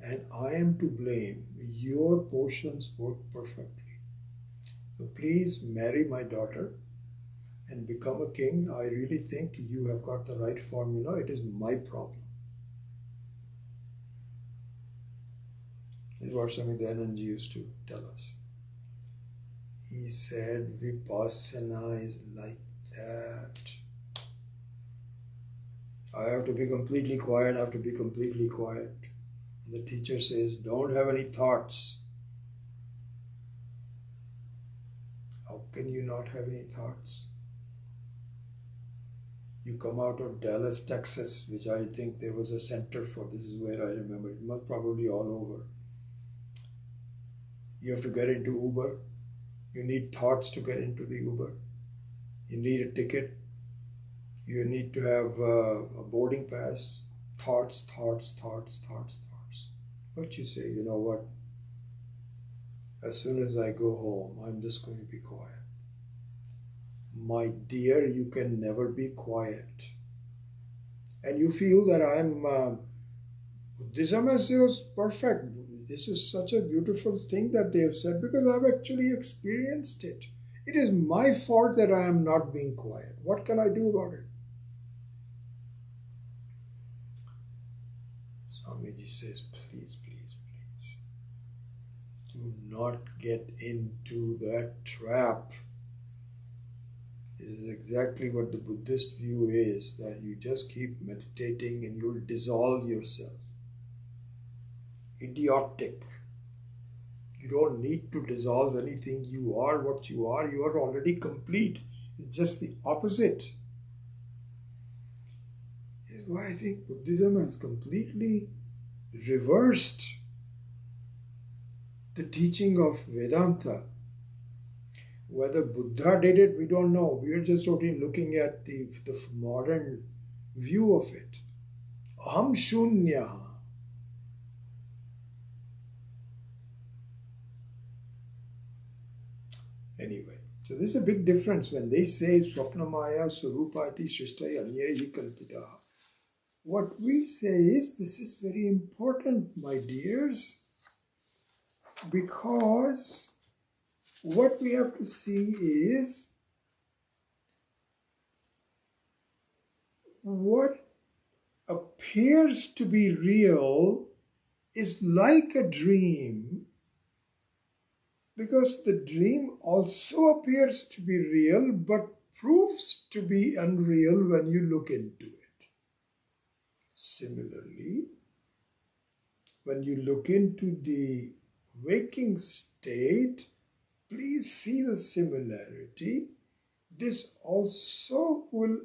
And I am to blame. Your potions work perfectly. So please marry my daughter and become a king. I really think you have got the right formula. It is my problem. This is what Swami Dayanand used to tell us. He said, Vipassana is like that. I have to be completely quiet, And the teacher says, don't have any thoughts. How can you not have any thoughts? You come out of Dallas, Texas, which I think there was a center for. This is where I remember. It must probably all over. You have to get into Uber. You need thoughts to get into the Uber. You need a ticket. You need to have a boarding pass. Thoughts. But you say, you know what? As soon as I go home, I'm just going to be quiet. My dear, you can never be quiet. And you feel that Buddhism is perfect. This is such a beautiful thing that they have said, because I've actually experienced it. It is my fault that I am not being quiet. What can I do about it? Swamiji Guruji says, please, please, please, do not get into that trap. This is exactly what the Buddhist view is, that you just keep meditating and you'll dissolve yourself. Idiotic. You don't need to dissolve anything. You are what you are. You are already complete. It's just the opposite. This is why I think Buddhism has completely reversed the teaching of Vedanta. Whether Buddha did it, we don't know. We are just only looking at the modern view of it. Aham shunya. Anyway, so there's a big difference when they say Swapnamaya Surupati Srishtaya Anyayi Kalpita. What we say is, this is very important, my dears, because what we have to see is what appears to be real is like a dream, because the dream also appears to be real but proves to be unreal when you look into it. Similarly, when you look into the waking state, please see the similarity. This also will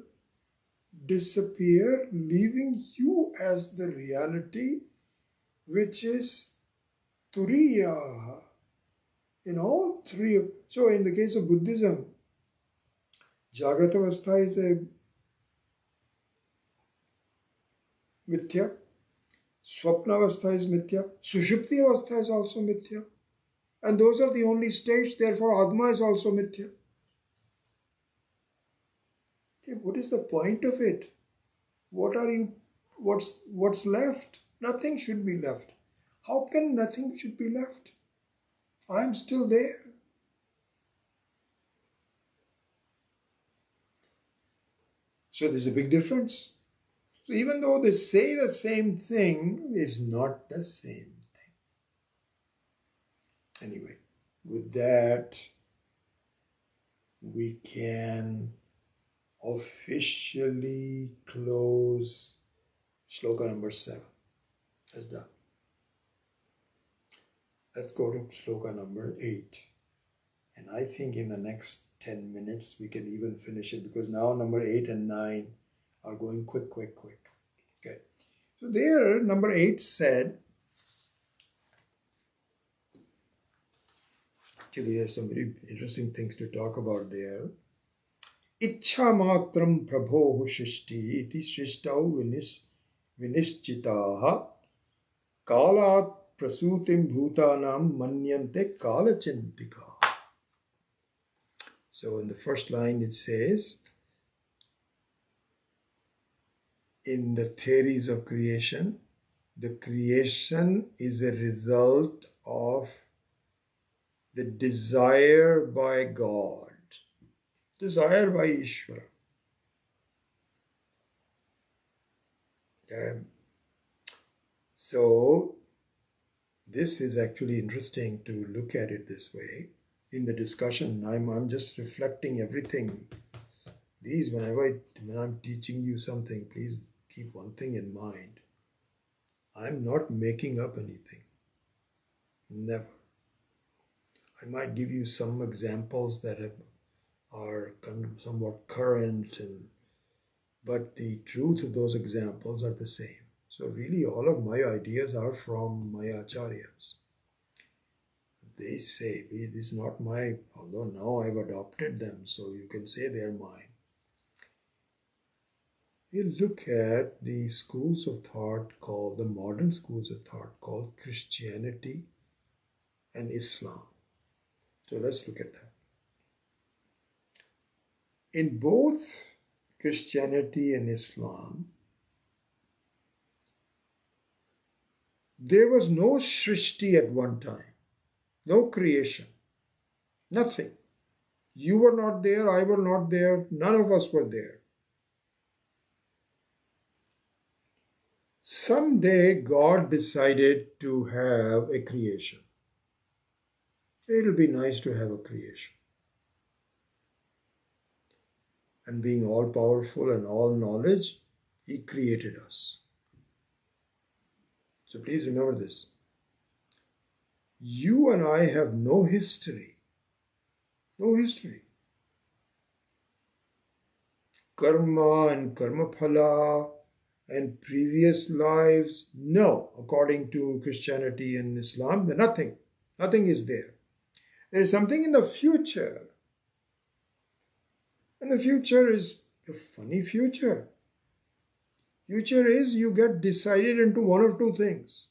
disappear, leaving you as the reality, which is Turiya. In all three. So in the case of Buddhism, Jagrata Avastha is a mithya. Swapna Avastha is mithya. Sushupti Avastha is also mithya. And those are the only states, therefore Atma is also mithya. Okay, what is the point of it? What's left? Nothing should be left. How can nothing should be left? I am still there. So there's a big difference. So even though they say the same thing, it's not the same thing. Anyway, with that, we can officially close shloka number 7. That's done. Let's go to shloka number 8. And I think in the next 10 minutes we can even finish it, because now number 8 and 9 are going quick. Okay. So there, number 8 said, actually there's some very interesting things to talk about there. Ichha matram prabho shrishti iti shristau vinishchitaha kalat prasutim bhutanam manyante kalachintika. So in the first line it says, in the theories of creation, the creation is a result of the desire by God, desire by Ishvara. Okay. So this is actually interesting to look at it this way. In the discussion, I'm just reflecting everything. Please, when I'm teaching you something, please keep one thing in mind. I'm not making up anything. Never. I might give you some examples that are somewhat current, but the truth of those examples are the same. So really all of my ideas are from my acharyas. They say, this is not my, although now I've adopted them, so you can say they're mine. You look at the schools of thought called, the modern schools of thought called Christianity and Islam. So let's look at that. In both Christianity and Islam, there was no Shrishti at one time. No creation. Nothing. You were not there, I were not there, none of us were there. Someday God decided to have a creation. It'll be nice to have a creation. And being all powerful and all knowledge, He created us. So please remember this. You and I have no history. No history. Karma and karma phala and previous lives. No, according to Christianity and Islam, nothing. Nothing is there. There is something in the future. And the future is a funny future. Future is you get decided into one of two things.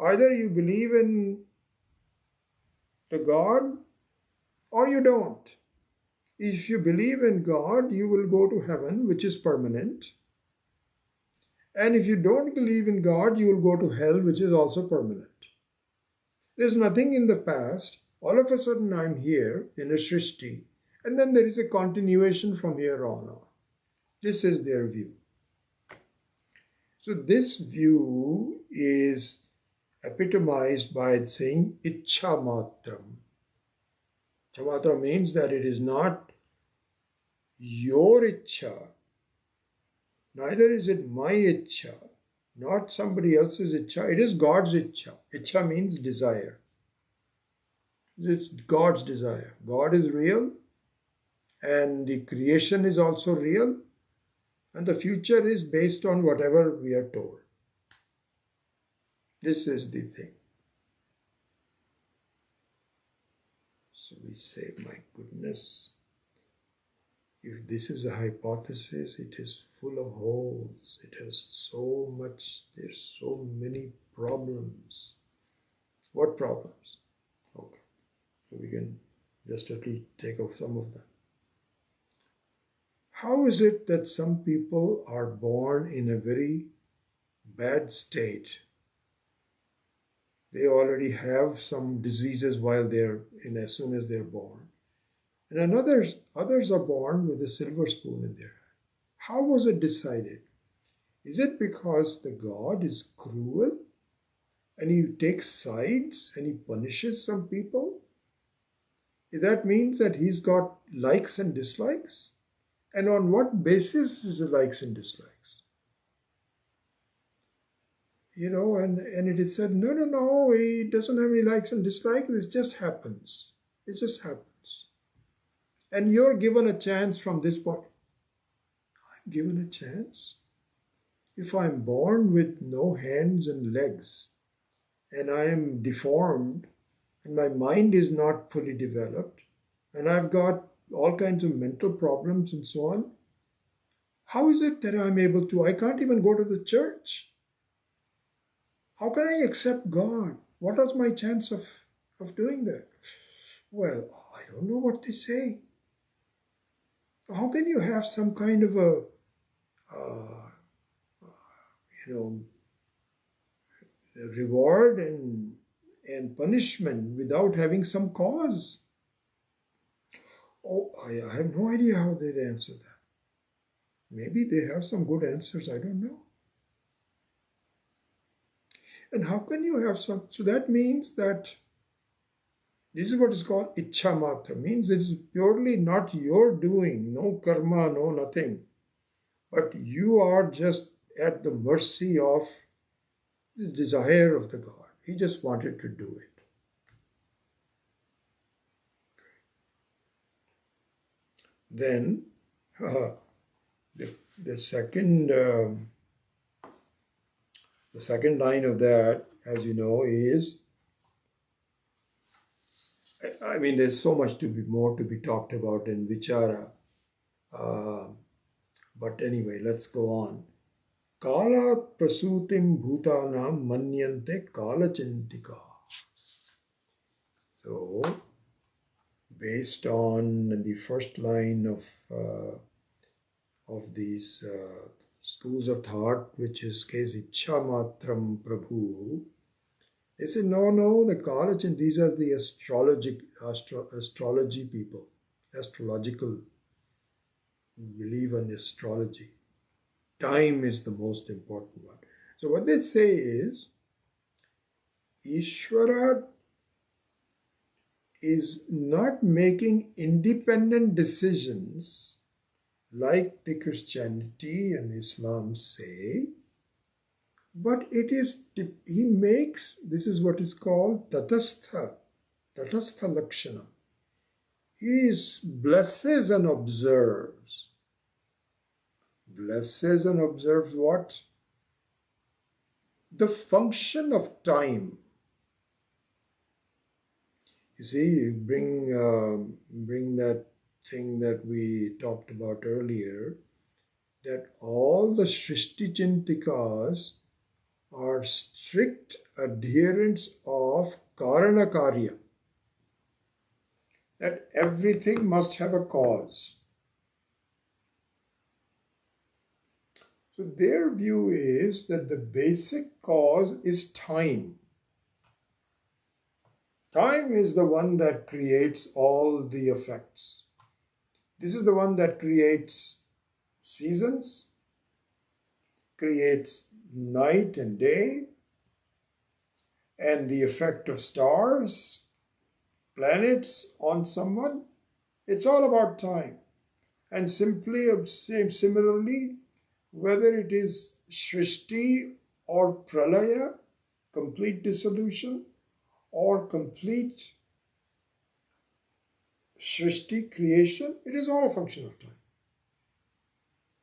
Either you believe in the God or you don't. If you believe in God, you will go to heaven, which is permanent. And if you don't believe in God, you will go to hell, which is also permanent. There's nothing in the past. All of a sudden, I'm here in a Srishti, and then there is a continuation from here on. This is their view. So this view is epitomized by saying Ichha Matram. Ichha Matram means that it is not your Ichha, neither is it my Ichha, not somebody else's Ichha, it is God's Ichha. Ichha means desire. It's God's desire. God is real, and the creation is also real, and the future is based on whatever we are told. This is the thing. So we say, my goodness, if this is a hypothesis, it is full of holes. It has so much, there's so many problems. What problems? Okay, so we can just at least take up some of them. How is it that some people are born in a very bad state? They already have some diseases while they're in, as soon as they're born. And others are born with a silver spoon in their hand. How was it decided? Is it because the God is cruel and he takes sides and he punishes some people? That means that he's got likes and dislikes? And on what basis is the likes and dislikes? And it is said, no, he doesn't have any likes and dislikes. It just happens. It just happens. And you're given a chance from this point. I'm given a chance? If I'm born with no hands and legs, and I am deformed, and my mind is not fully developed, and I've got all kinds of mental problems and so on, how is it that I'm able to? I can't even go to the church. How can I accept God? What is my chance of doing that? Well, I don't know what they say. How can you have some kind of a, reward and punishment without having some cause? Oh, I have no idea how they'd answer that. Maybe they have some good answers, I don't know. And how can you have some? So that means that this is what is called Ichha Matra. Means it's purely not your doing, no karma, no nothing. But you are just at the mercy of the desire of the God. He just wanted to do it. Then the second line of that, as you know, is, I mean, there's so much more to be talked about in Vichara. But anyway, let's go on. Kala prasutim bhutanam manyante kala chintika. So, based on the first line of these schools of thought, which is case Ichha Matram Prabhu, they say, no, the college, and these are the astrology people, astrological, believe in astrology. Time is the most important one. So what they say is Ishvara is not making independent decisions like the Christianity and Islam say, but it is, he makes, this is what is called tatastha lakshana. He blesses and observes. Blesses and observes what? The function of time. You see, you bring that thing that we talked about earlier, that all the Shrishti Chintikas are strict adherents of Karana Karya, that everything must have a cause. So their view is that the basic cause is time. Time is the one that creates all the effects. This is the one that creates seasons, creates night and day, and the effect of stars, planets on someone. It's all about time. And similarly, whether it is Shrishti or Pralaya, complete dissolution, or complete Shrishti creation, it is all a function of time.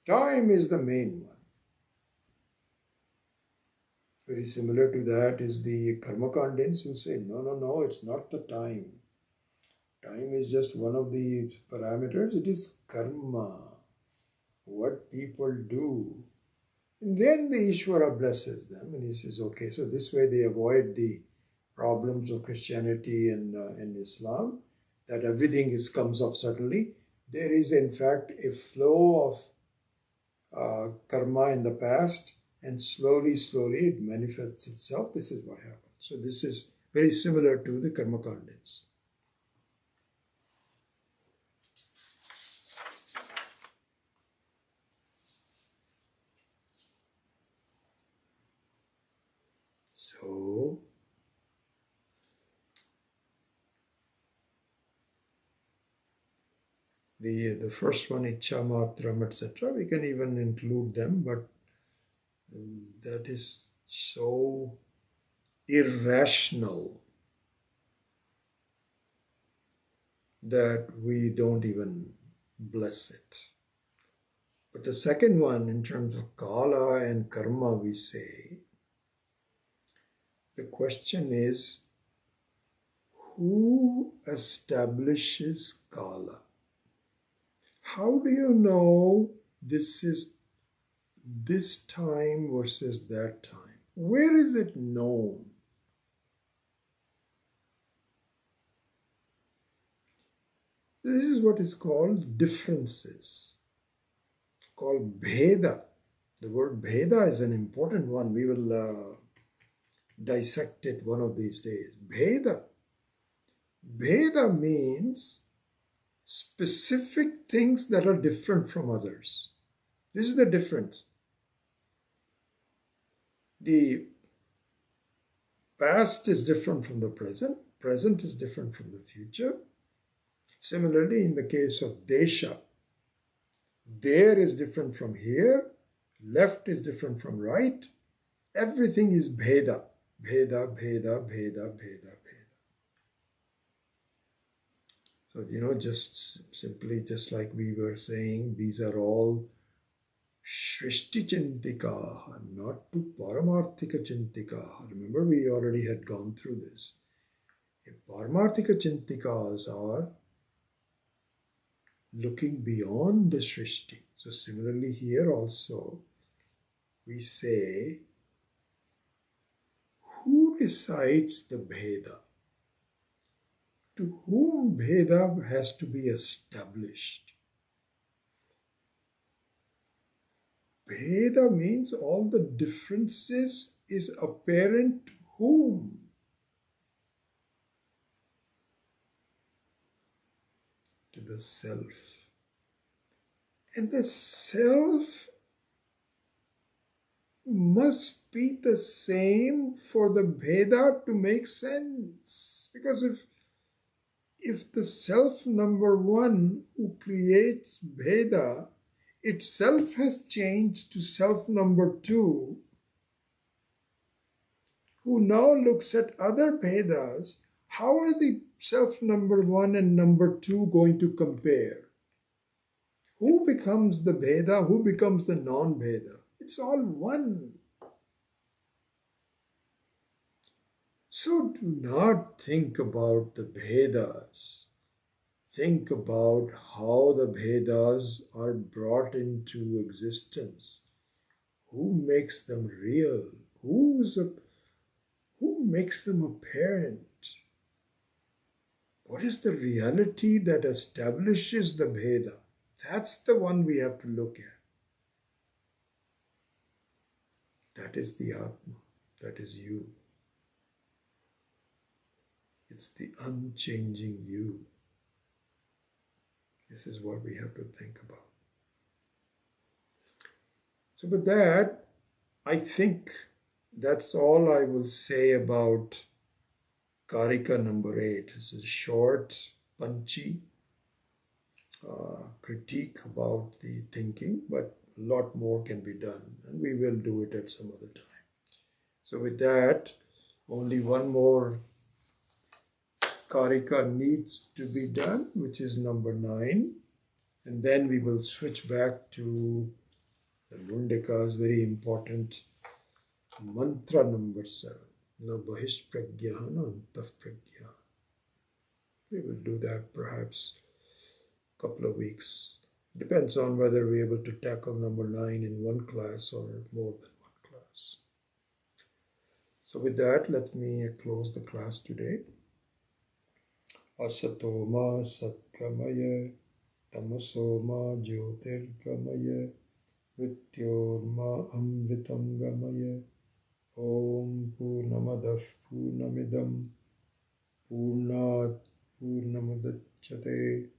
Time is the main one. Very similar to that is the Karmakandins who say, no, it's not the time. Time is just one of the parameters. It is karma, what people do. And then the Ishvara blesses them and he says, okay, so this way they avoid the problems of Christianity and Islam, that everything comes up suddenly. There is in fact a flow of karma in the past, and slowly it manifests itself. This is what happens. So this is very similar to the Karmakandins. So the first one, Ichha Matram, etc., we can even include them, but that is so irrational that we don't even bless it. But the second one, in terms of Kala and Karma, we say, the question is, who establishes Kala? How do you know this is this time versus that time? Where is it known? This is what is called differences, called Bheda. The word Bheda is an important one. We will dissect it one of these days. Bheda. Bheda means specific things that are different from others. This is the difference. The past is different from the present is different from the future. Similarly, in the case of Desha, there is different from here, left is different from right. Everything is Bheda. Bheda, Bheda, Bheda, Bheda, Bheda. So, just like we were saying, these are all Shrishti Chintikaha, not to Paramarthika Chintikaha. Remember, we already had gone through this. Paramarthika Chintikas are looking beyond the Shrishti. So similarly here also, we say, who decides the Bheda? To whom Bheda has to be established? Bheda means all the differences is apparent to whom? To the self. And the self must be the same for the Bheda to make sense. Because if the self number one who creates Bheda itself has changed to self number two, who now looks at other Bhedas, how are the self number one and number two going to compare? Who becomes the Bheda? Who becomes the non Bheda? It's all one. So do not think about the Bhedas. Think about how the Bhedas are brought into existence. Who makes them real? Who makes them apparent? What is the reality that establishes the Bheda? That's the one we have to look at. That is the Atma. That is you. It's the unchanging you. This is what we have to think about. So with that, I think that's all I will say about Karika number 8. This is short, punchy critique about the thinking, but a lot more can be done, and we will do it at some other time. So with that, only one more Karika needs to be done, which is number 9, and then we will switch back to the Mundika's very important mantra number 7. Na bahishpragya, na antahpragya. We will do that perhaps a couple of weeks. Depends on whether we're able to tackle number 9 in one class or more than one class. So with that, let me close the class today. Asato ma satkamaya, tamaso ma jyotirgamaya, Mrityorma amritam gamaya. Om Purnamadav Purnamidam Purnat Purnamadachyate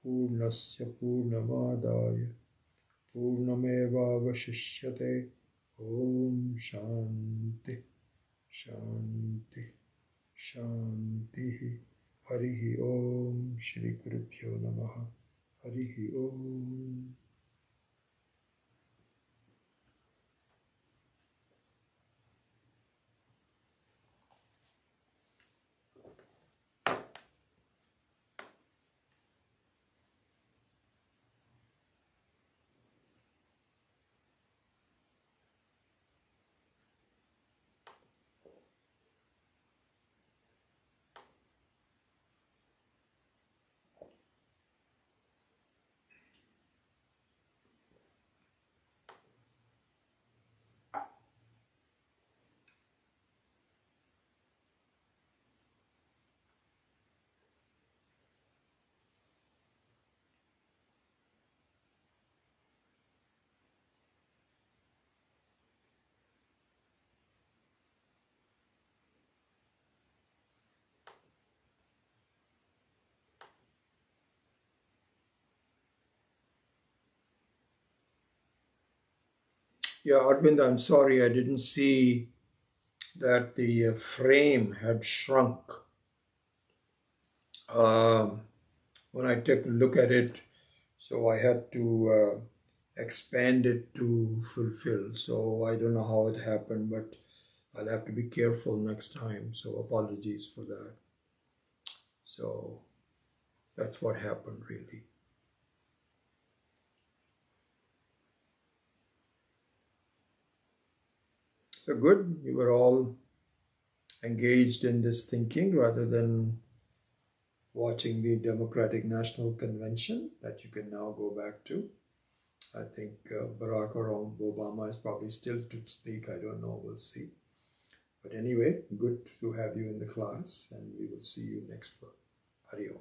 Purnasya Purnamadaya Purnameva Vashishyate. Om Shanti Shanti Shanti. Harihi Om. Shri Gurubhyo Namaha. Harihi Om. Yeah, Arvind, I'm sorry I didn't see that the frame had shrunk. When I took a look at it, so I had to expand it to fulfill. So I don't know how it happened, but I'll have to be careful next time. So apologies for that. So that's what happened really. So good, you were all engaged in this thinking rather than watching the Democratic National Convention that you can now go back to. I think Barack Obama is probably still to speak. I don't know. We'll see. But anyway, good to have you in the class, and we will see you next one. Hari Om.